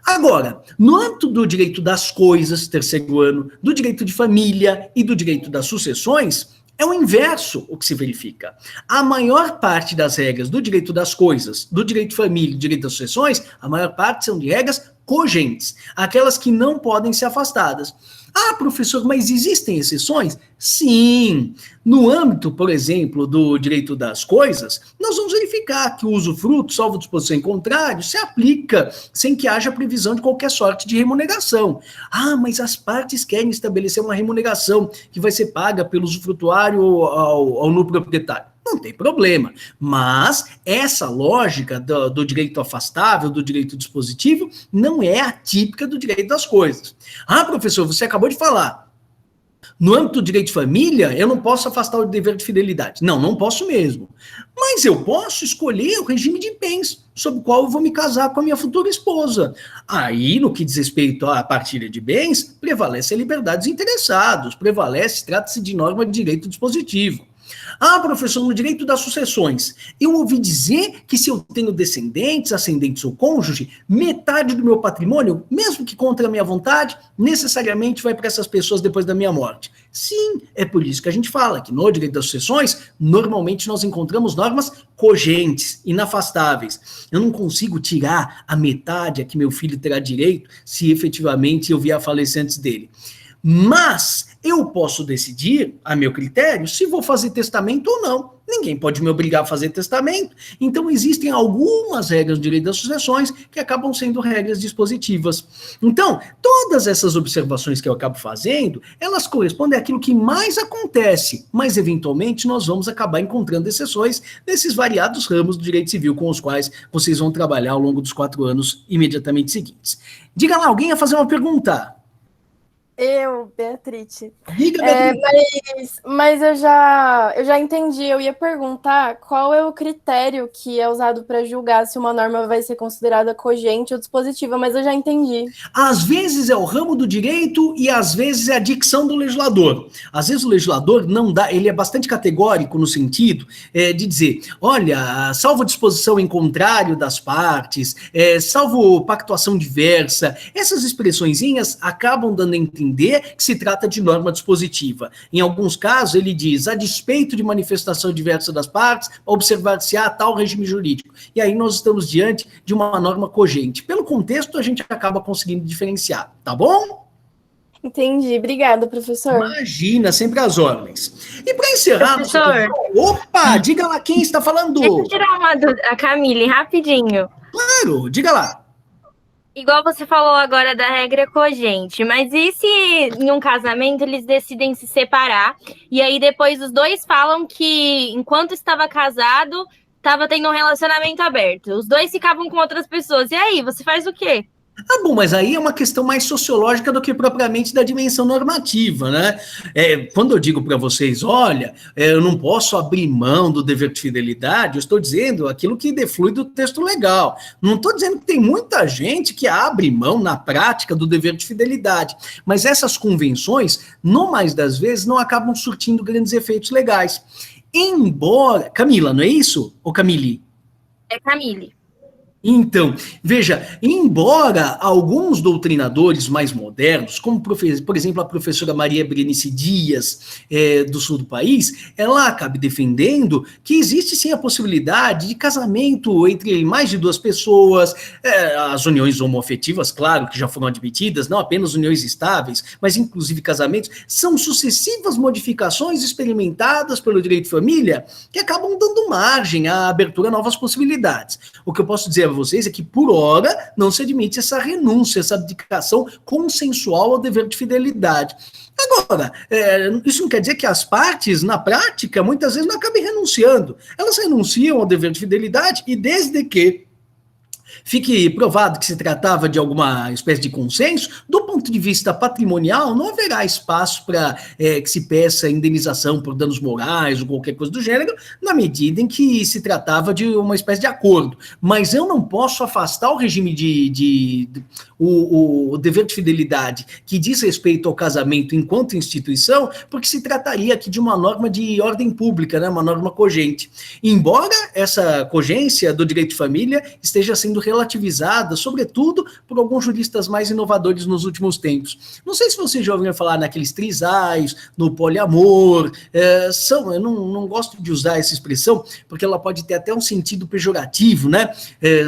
Agora, no âmbito do direito das coisas, terceiro ano, do direito de família e do direito das sucessões, é o inverso o que se verifica. A maior parte das regras do direito das coisas, do direito de família e do direito das sucessões, a maior parte são de regras cogentes, aquelas que não podem ser afastadas. Ah, professor, mas existem exceções? Sim. No âmbito, por exemplo, do direito das coisas, nós vamos verificar que o usufruto, salvo disposição em contrário, se aplica sem que haja previsão de qualquer sorte de remuneração. Ah, mas as partes querem estabelecer uma remuneração que vai ser paga pelo usufrutuário ao no proprietário. Não tem problema, mas essa lógica do direito afastável, do direito dispositivo, não é a típica do direito das coisas. Ah, professor, você acabou de falar, no âmbito do direito de família, eu não posso afastar o dever de fidelidade. Não, não posso mesmo. Mas eu posso escolher o regime de bens, sob o qual eu vou me casar com a minha futura esposa. Aí, no que diz respeito à partilha de bens, prevalece a liberdade dos interessados, trata-se de norma de direito dispositivo. Ah, professor, no direito das sucessões, eu ouvi dizer que se eu tenho descendentes, ascendentes ou cônjuge, metade do meu patrimônio, mesmo que contra a minha vontade, necessariamente vai para essas pessoas depois da minha morte. Sim, é por isso que a gente fala que no direito das sucessões, normalmente nós encontramos normas cogentes, inafastáveis. Eu não consigo tirar a metade a que meu filho terá direito se efetivamente eu vier a falecer antes dele. Mas eu posso decidir, a meu critério, se vou fazer testamento ou não. Ninguém pode me obrigar a fazer testamento. Então, existem algumas regras do direito das sucessões que acabam sendo regras dispositivas. Então, todas essas observações que eu acabo fazendo, elas correspondem àquilo que mais acontece, mas, eventualmente, nós vamos acabar encontrando exceções nesses variados ramos do direito civil com os quais vocês vão trabalhar ao longo dos 4 anos imediatamente seguintes. Diga lá, alguém ia fazer uma pergunta? Eu, Beatriz. Diga, Beatriz. Mas eu já entendi. Eu ia perguntar qual é o critério que é usado para julgar se uma norma vai ser considerada cogente ou dispositiva, mas eu já entendi. Às vezes é o ramo do direito e às vezes é a dicção do legislador. Às vezes o legislador não dá, ele é bastante categórico no sentido de dizer, olha, salvo disposição em contrário das partes, salvo pactuação diversa, essas expressõezinhas acabam dando a entender que se trata de norma dispositiva. Em alguns casos, ele diz, a despeito de manifestação diversa das partes, observar-se-á tal regime jurídico. E aí nós estamos diante de uma norma cogente. Pelo contexto, a gente acaba conseguindo diferenciar, tá bom? Entendi. Obrigada, professor. Imagina, sempre às ordens. E para encerrar... Professor. Opa, diga lá quem está falando. Deixa eu tirar uma dúvida, a Camille, rapidinho. Claro, diga lá. Igual você falou agora da regra cogente, mas e se em um casamento eles decidem se separar e aí depois os dois falam que enquanto estava casado, estava tendo um relacionamento aberto. Os dois ficavam com outras pessoas. E aí, você faz o quê? Ah, bom, mas aí é uma questão mais sociológica do que propriamente da dimensão normativa, né? Quando eu digo para vocês, olha, eu não posso abrir mão do dever de fidelidade, eu estou dizendo aquilo que deflui do texto legal. Não estou dizendo que tem muita gente que abre mão na prática do dever de fidelidade, mas essas convenções, no mais das vezes, não acabam surtindo grandes efeitos legais. Embora... Camila, não é isso? Ou Camille? É Camille. Então, veja, embora alguns doutrinadores mais modernos, como por exemplo a professora Maria Berenice Dias, do sul do país, ela acabe defendendo que existe sim a possibilidade de casamento entre mais de duas pessoas, as uniões homoafetivas, claro, que já foram admitidas, não apenas uniões estáveis, mas inclusive casamentos, são sucessivas modificações experimentadas pelo direito de família que acabam dando margem à abertura a novas possibilidades. O que eu posso dizer a vocês é que, por hora, não se admite essa renúncia, essa abdicação consensual ao dever de fidelidade. Agora, isso não quer dizer que as partes, na prática, muitas vezes não acabem renunciando. Elas renunciam ao dever de fidelidade e desde que fique provado que se tratava de alguma espécie de consenso, do ponto de vista patrimonial, não haverá espaço para que se peça indenização por danos morais ou qualquer coisa do gênero, na medida em que se tratava de uma espécie de acordo. Mas eu não posso afastar o regime o dever de fidelidade que diz respeito ao casamento enquanto instituição, porque se trataria aqui de uma norma de ordem pública, né, uma norma cogente. Embora essa cogência do direito de família esteja sendo relativizada, sobretudo por alguns juristas mais inovadores nos últimos tempos. Não sei se vocês já ouviram falar naqueles trisais, no poliamor, eu não gosto de usar essa expressão, porque ela pode ter até um sentido pejorativo, né?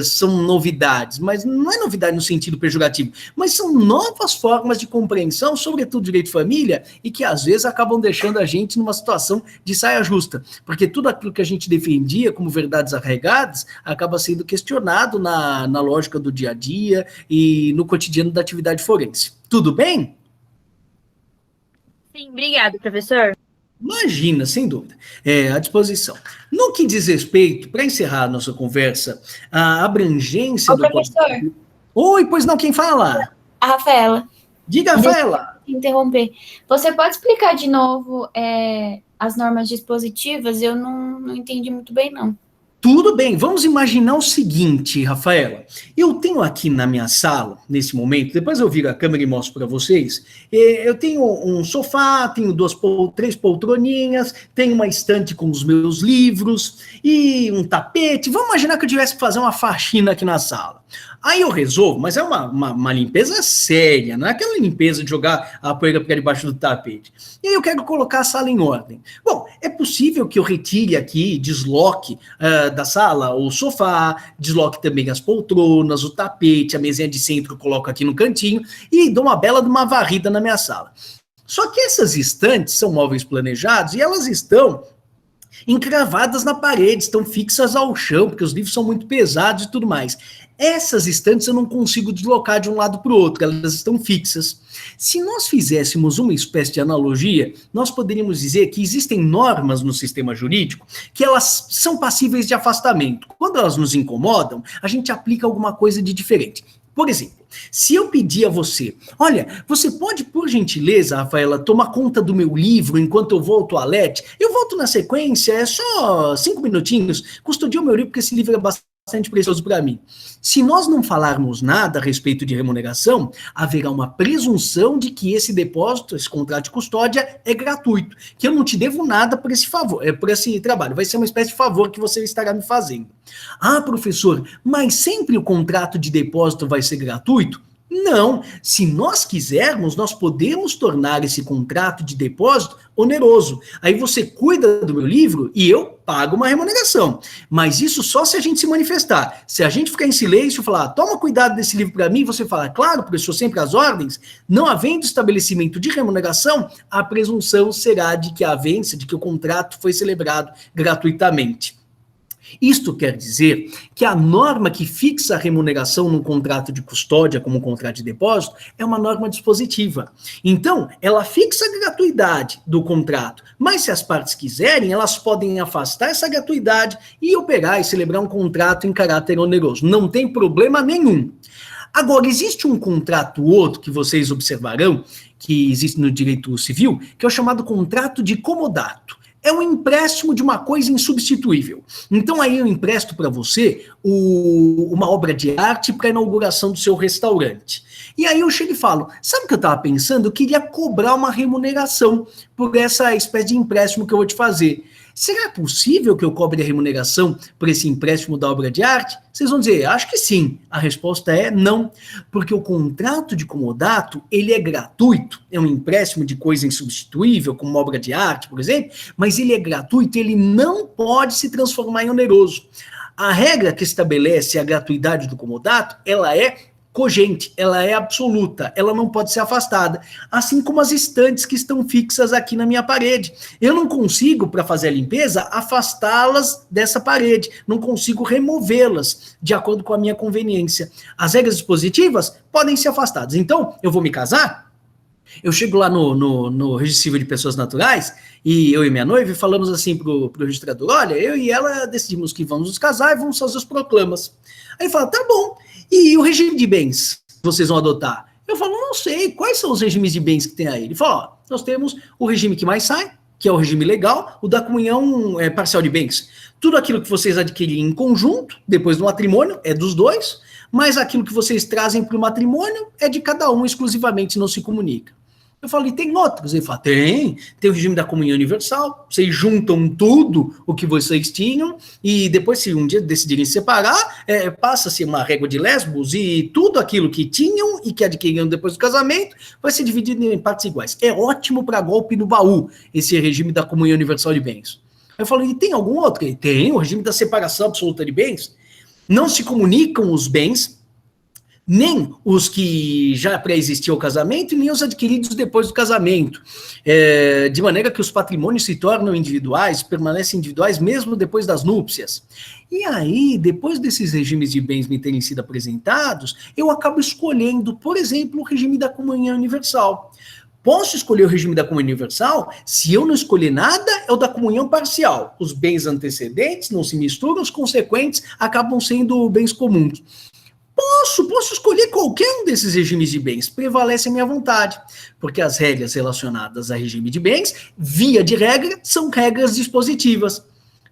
São novidades, mas não é novidade no sentido pejorativo, mas são novas formas de compreensão, sobretudo direito de família, e que às vezes acabam deixando a gente numa situação de saia justa, porque tudo aquilo que a gente defendia como verdades arraigadas acaba sendo questionado na lógica do dia a dia e no cotidiano da atividade forense. Tudo bem? Sim, obrigado, professor. Imagina, sem dúvida, à disposição. No que diz respeito, para encerrar a nossa conversa, a abrangência do... Professor. Oi, pois não, quem fala? A Rafaela. Diga, Rafaela. Interromper. Você pode explicar de novo as normas dispositivas? Eu não entendi muito bem, não. Tudo bem, vamos imaginar o seguinte, Rafaela. Eu tenho aqui na minha sala, nesse momento, depois eu viro a câmera e mostro para vocês, eu tenho um sofá, tenho três poltroninhas, tenho uma estante com os meus livros e um tapete. Vamos imaginar que eu tivesse que fazer uma faxina aqui na sala. Aí eu resolvo, mas é uma limpeza séria, não é aquela limpeza de jogar a poeira para debaixo do tapete. E aí eu quero colocar a sala em ordem. Bom, é possível que eu retire aqui, desloque da sala o sofá, desloque também as poltronas, o tapete, a mesinha de centro eu coloco aqui no cantinho e dou uma bela de uma varrida na minha sala. Só que essas estantes são móveis planejados e elas estão encravadas na parede, estão fixas ao chão, porque os livros são muito pesados e tudo mais. Essas estantes eu não consigo deslocar de um lado para o outro, elas estão fixas. Se nós fizéssemos uma espécie de analogia, nós poderíamos dizer que existem normas no sistema jurídico que elas são passíveis de afastamento. Quando elas nos incomodam, a gente aplica alguma coisa de diferente. Por exemplo, se eu pedir a você, olha, você pode, por gentileza, Rafaela, tomar conta do meu livro enquanto eu vou ao toalete? Eu volto na sequência, é só 5 minutinhos, custodia o meu livro porque esse livro é bastante precioso para mim. Se nós não falarmos nada a respeito de remuneração, haverá uma presunção de que esse depósito, esse contrato de custódia é gratuito, que eu não te devo nada por esse favor, por esse trabalho, vai ser uma espécie de favor que você estará me fazendo. Ah, professor, mas sempre o contrato de depósito vai ser gratuito? Não, se nós quisermos, nós podemos tornar esse contrato de depósito oneroso. Aí você cuida do meu livro e eu pago uma remuneração. Mas isso só se a gente se manifestar. Se a gente ficar em silêncio e falar, toma cuidado desse livro para mim, você fala, claro, professor, sempre às ordens, não havendo estabelecimento de remuneração, a presunção será de que a avença, de que o contrato foi celebrado gratuitamente. Isto quer dizer que a norma que fixa a remuneração num contrato de custódia, como um contrato de depósito, é uma norma dispositiva. Então, ela fixa a gratuidade do contrato, mas se as partes quiserem, elas podem afastar essa gratuidade e operar e celebrar um contrato em caráter oneroso. Não tem problema nenhum. Agora, existe um contrato outro que vocês observarão, que existe no direito civil, que é o chamado contrato de comodato. É um empréstimo de uma coisa insubstituível. Então, aí eu empresto para você uma obra de arte para a inauguração do seu restaurante. E aí eu chego e falo, sabe o que eu estava pensando? Eu queria cobrar uma remuneração por essa espécie de empréstimo que eu vou te fazer. Será possível que eu cobre a remuneração por esse empréstimo da obra de arte? Vocês vão dizer, acho que sim. A resposta é não, porque o contrato de comodato, ele é gratuito, é um empréstimo de coisa insubstituível, como uma obra de arte, por exemplo, mas ele é gratuito, ele não pode se transformar em oneroso. A regra que estabelece a gratuidade do comodato, ela é cogente, ela é absoluta, ela não pode ser afastada, assim como as estantes que estão fixas aqui na minha parede. Eu não consigo, para fazer a limpeza, afastá-las dessa parede, não consigo removê-las de acordo com a minha conveniência. As regras dispositivas podem ser afastadas. Então, eu vou me casar, eu chego lá no registro civil de pessoas naturais, e eu e minha noiva falamos assim pro registrador, olha, eu e ela decidimos que vamos nos casar e vamos fazer os proclamas. Aí ele fala, tá bom, e o regime de bens que vocês vão adotar? Eu falo, não sei, quais são os regimes de bens que tem aí? Ele fala, ó, nós temos o regime que mais sai, que é o regime legal, o da comunhão parcial de bens. Tudo aquilo que vocês adquirem em conjunto, depois do matrimônio, é dos dois, mas aquilo que vocês trazem para o matrimônio é de cada um exclusivamente, não se comunica. Eu falo, e tem outros? Ele fala, tem o regime da comunhão universal, vocês juntam tudo o que vocês tinham, e depois, se um dia decidirem separar, passa-se uma régua de Lesbos, e tudo aquilo que tinham e que adquiriram depois do casamento vai ser dividido em partes iguais. É ótimo para golpe no baú, esse regime da comunhão universal de bens. Eu falo, e tem algum outro? Ele tem o regime da separação absoluta de bens. Não se comunicam os bens, nem os que já pré-existiam ao casamento, nem os adquiridos depois do casamento, de maneira que os patrimônios se tornam individuais, permanecem individuais mesmo depois das núpcias. E aí, depois desses regimes de bens me terem sido apresentados, eu acabo escolhendo, por exemplo, o regime da comunhão universal. Posso escolher o regime da comunhão universal? Se eu não escolher nada, é o da comunhão parcial. Os bens antecedentes não se misturam, os consequentes acabam sendo bens comuns. Posso escolher qualquer um desses regimes de bens, prevalece a minha vontade, porque as regras relacionadas a regime de bens, via de regra, são regras dispositivas.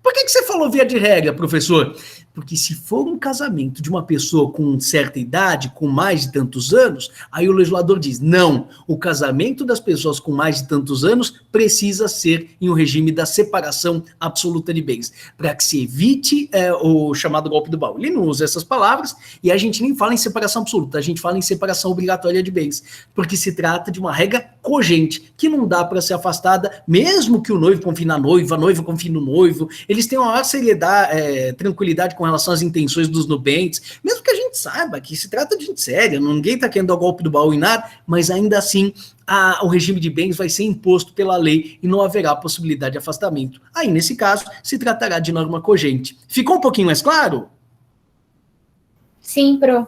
Por que você falou via de regra, professor? Porque se for um casamento de uma pessoa com certa idade, com mais de tantos anos, aí o legislador diz, não, o casamento das pessoas com mais de tantos anos precisa ser em um regime da separação absoluta de bens, para que se evite o chamado golpe do baú. Ele não usa essas palavras, e a gente nem fala em separação absoluta, a gente fala em separação obrigatória de bens, porque se trata de uma regra cogente, que não dá para ser afastada, mesmo que o noivo confie na noiva, a noiva confie no noivo, eles têm uma maior seriedade, tranquilidade com relação às intenções dos nubentes, mesmo que a gente saiba que se trata de gente séria, ninguém está querendo dar golpe do baú em nada, mas ainda assim o regime de bens vai ser imposto pela lei e não haverá possibilidade de afastamento. Aí, nesse caso, se tratará de norma cogente. Ficou um pouquinho mais claro? Sim, pro.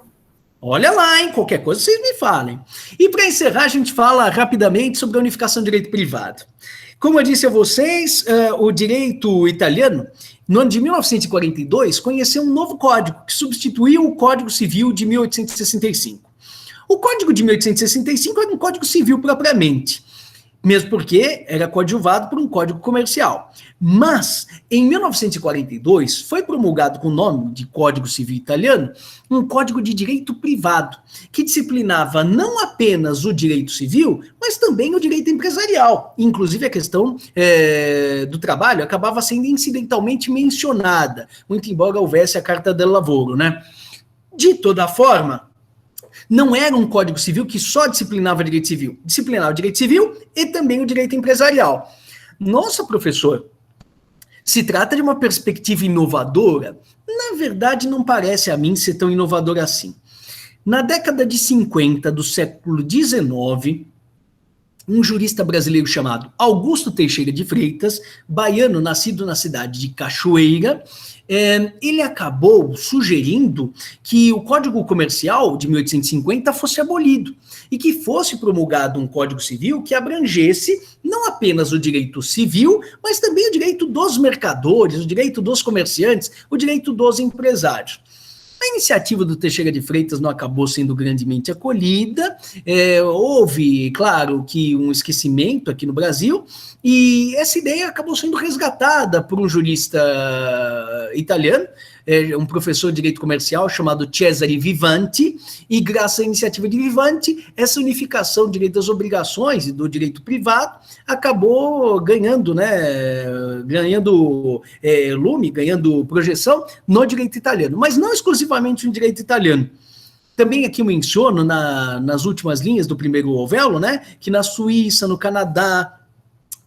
Olha lá, hein? Qualquer coisa vocês me falem. E para encerrar, a gente fala rapidamente sobre a unificação do direito privado. Como eu disse a vocês, o direito italiano, no ano de 1942, conheceu um novo código que substituiu o Código Civil de 1865. O Código de 1865 era um Código Civil propriamente, mesmo porque era coadjuvado por um Código Comercial. Mas, em 1942, foi promulgado com o nome de Código Civil Italiano um Código de Direito Privado, que disciplinava não apenas o direito civil, mas também o direito empresarial. Inclusive, a questão do trabalho acabava sendo incidentalmente mencionada, muito embora houvesse a Carta del Lavoro, né? De toda forma, não era um Código Civil que só disciplinava o direito civil, disciplinava o direito civil e também o direito empresarial. Nossa, professor, se trata de uma perspectiva inovadora? Na verdade, não parece a mim ser tão inovadora assim. Na década de 50 do século XIX, um jurista brasileiro chamado Augusto Teixeira de Freitas, baiano, nascido na cidade de Cachoeira, ele acabou sugerindo que o Código Comercial de 1850 fosse abolido e que fosse promulgado um Código Civil que abrangesse não apenas o direito civil, mas também o direito dos mercadores, o direito dos comerciantes, o direito dos empresários. A A iniciativa do Teixeira de Freitas não acabou sendo grandemente acolhida, houve, claro, que um esquecimento aqui no Brasil, e essa ideia acabou sendo resgatada por um jurista italiano, um professor de direito comercial chamado Cesare Vivanti, e graças à iniciativa de Vivanti, essa unificação do direito das obrigações e do direito privado acabou ganhando, ganhando lume, ganhando projeção no direito italiano, mas não exclusivamente no direito italiano. Também aqui eu menciono nas últimas linhas do primeiro ovelo, que na Suíça, no Canadá,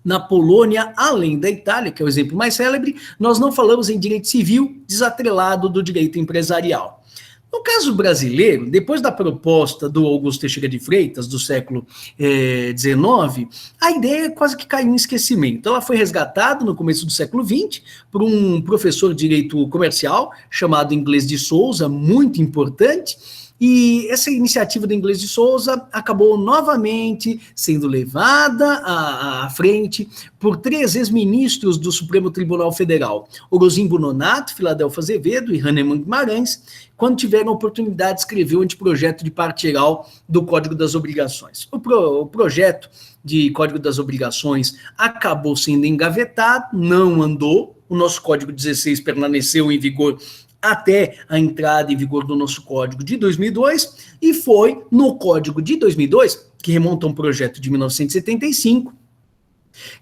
na Polônia, além da Itália, que é o exemplo mais célebre, nós não falamos em direito civil desatrelado do direito empresarial. No caso brasileiro, depois da proposta do Augusto Teixeira de Freitas, do século XIX, a ideia quase que caiu em esquecimento. Ela foi resgatada no começo do século XX por um professor de direito comercial chamado Inglês de Souza, muito importante. E essa iniciativa do Inglês de Souza acabou novamente sendo levada à frente por 3 ex-ministros do Supremo Tribunal Federal, Orozimbo Nonato, Filadelfo Azevedo e Hahnemann Guimarães, quando tiveram a oportunidade de escrever o anteprojeto de parte geral do Código das Obrigações. O projeto de Código das Obrigações acabou sendo engavetado, não andou, o nosso Código 16 permaneceu em vigor até a entrada em vigor do nosso Código de 2002, e foi no Código de 2002, que remonta a um projeto de 1975,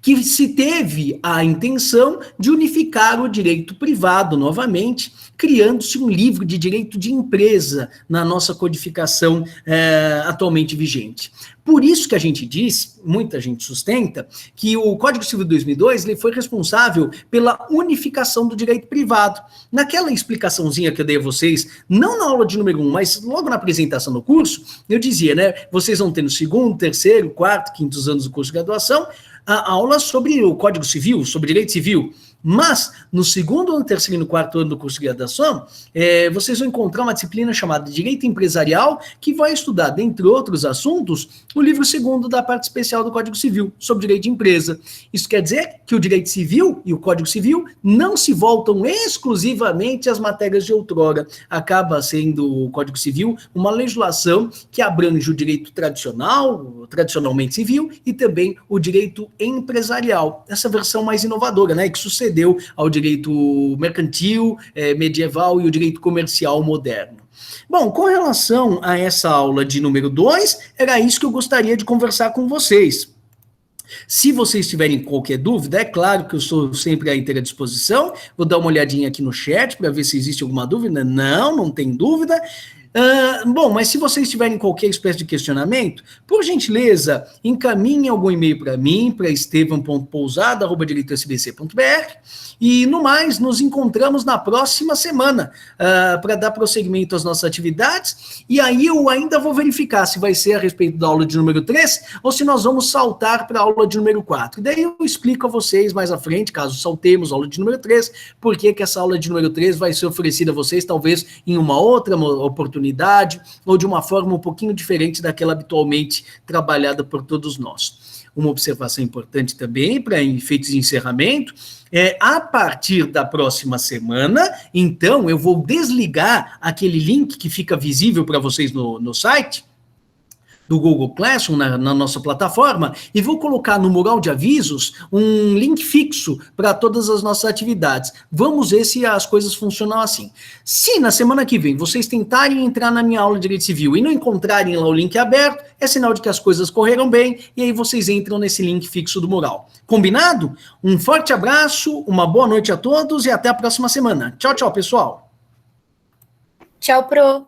que se teve a intenção de unificar o direito privado novamente, criando-se um livro de direito de empresa na nossa codificação atualmente vigente. Por isso que a gente diz, muita gente sustenta, que o Código Civil de 2002 ele foi responsável pela unificação do direito privado. Naquela explicaçãozinha que eu dei a vocês, não na aula de número 1, mas logo na apresentação do curso, eu dizia, vocês vão ter no 2º, 3º, 4º, 5º anos do curso de graduação, a aula sobre o Código Civil, sobre direito civil. Mas, no 2º, no 3º e no 4º ano do curso de graduação, vocês vão encontrar uma disciplina chamada Direito Empresarial, que vai estudar, dentre outros assuntos, o livro 2º da parte especial do Código Civil, sobre direito de empresa. Isso quer dizer que o direito civil e o Código Civil não se voltam exclusivamente às matérias de outrora. Acaba sendo o Código Civil uma legislação que abrange o direito tradicional, tradicionalmente civil, e também o direito empresarial. Essa versão mais inovadora, que sucedeu ao direito mercantil, medieval e o direito comercial moderno. Bom, com relação a essa aula de número 2, era isso que eu gostaria de conversar com vocês. Se vocês tiverem qualquer dúvida, é claro que eu estou sempre à inteira disposição. Vou dar uma olhadinha aqui no chat para ver se existe alguma dúvida. Não tem dúvida. Bom, mas se vocês tiverem qualquer espécie de questionamento, por gentileza, encaminhem algum e-mail para mim, para estevam.pousada@direitosbc.br, e no mais, nos encontramos na próxima semana para dar prosseguimento às nossas atividades, e aí eu ainda vou verificar se vai ser a respeito da aula de número 3 ou se nós vamos saltar para a aula de número 4. E daí eu explico a vocês mais à frente, caso saltemos a aula de número 3, por que essa aula de número 3 vai ser oferecida a vocês, talvez em uma outra oportunidade, ou de uma forma um pouquinho diferente daquela habitualmente trabalhada por todos nós. Uma observação importante também, para efeitos de encerramento, a partir da próxima semana, então, eu vou desligar aquele link que fica visível para vocês no site, do Google Classroom, na nossa plataforma, e vou colocar no mural de avisos um link fixo para todas as nossas atividades. Vamos ver se as coisas funcionam assim. Se na semana que vem vocês tentarem entrar na minha aula de Direito Civil e não encontrarem lá o link aberto, é sinal de que as coisas correram bem, e aí vocês entram nesse link fixo do mural. Combinado? Um forte abraço, uma boa noite a todos e até a próxima semana. Tchau, pessoal. Tchau, Pro.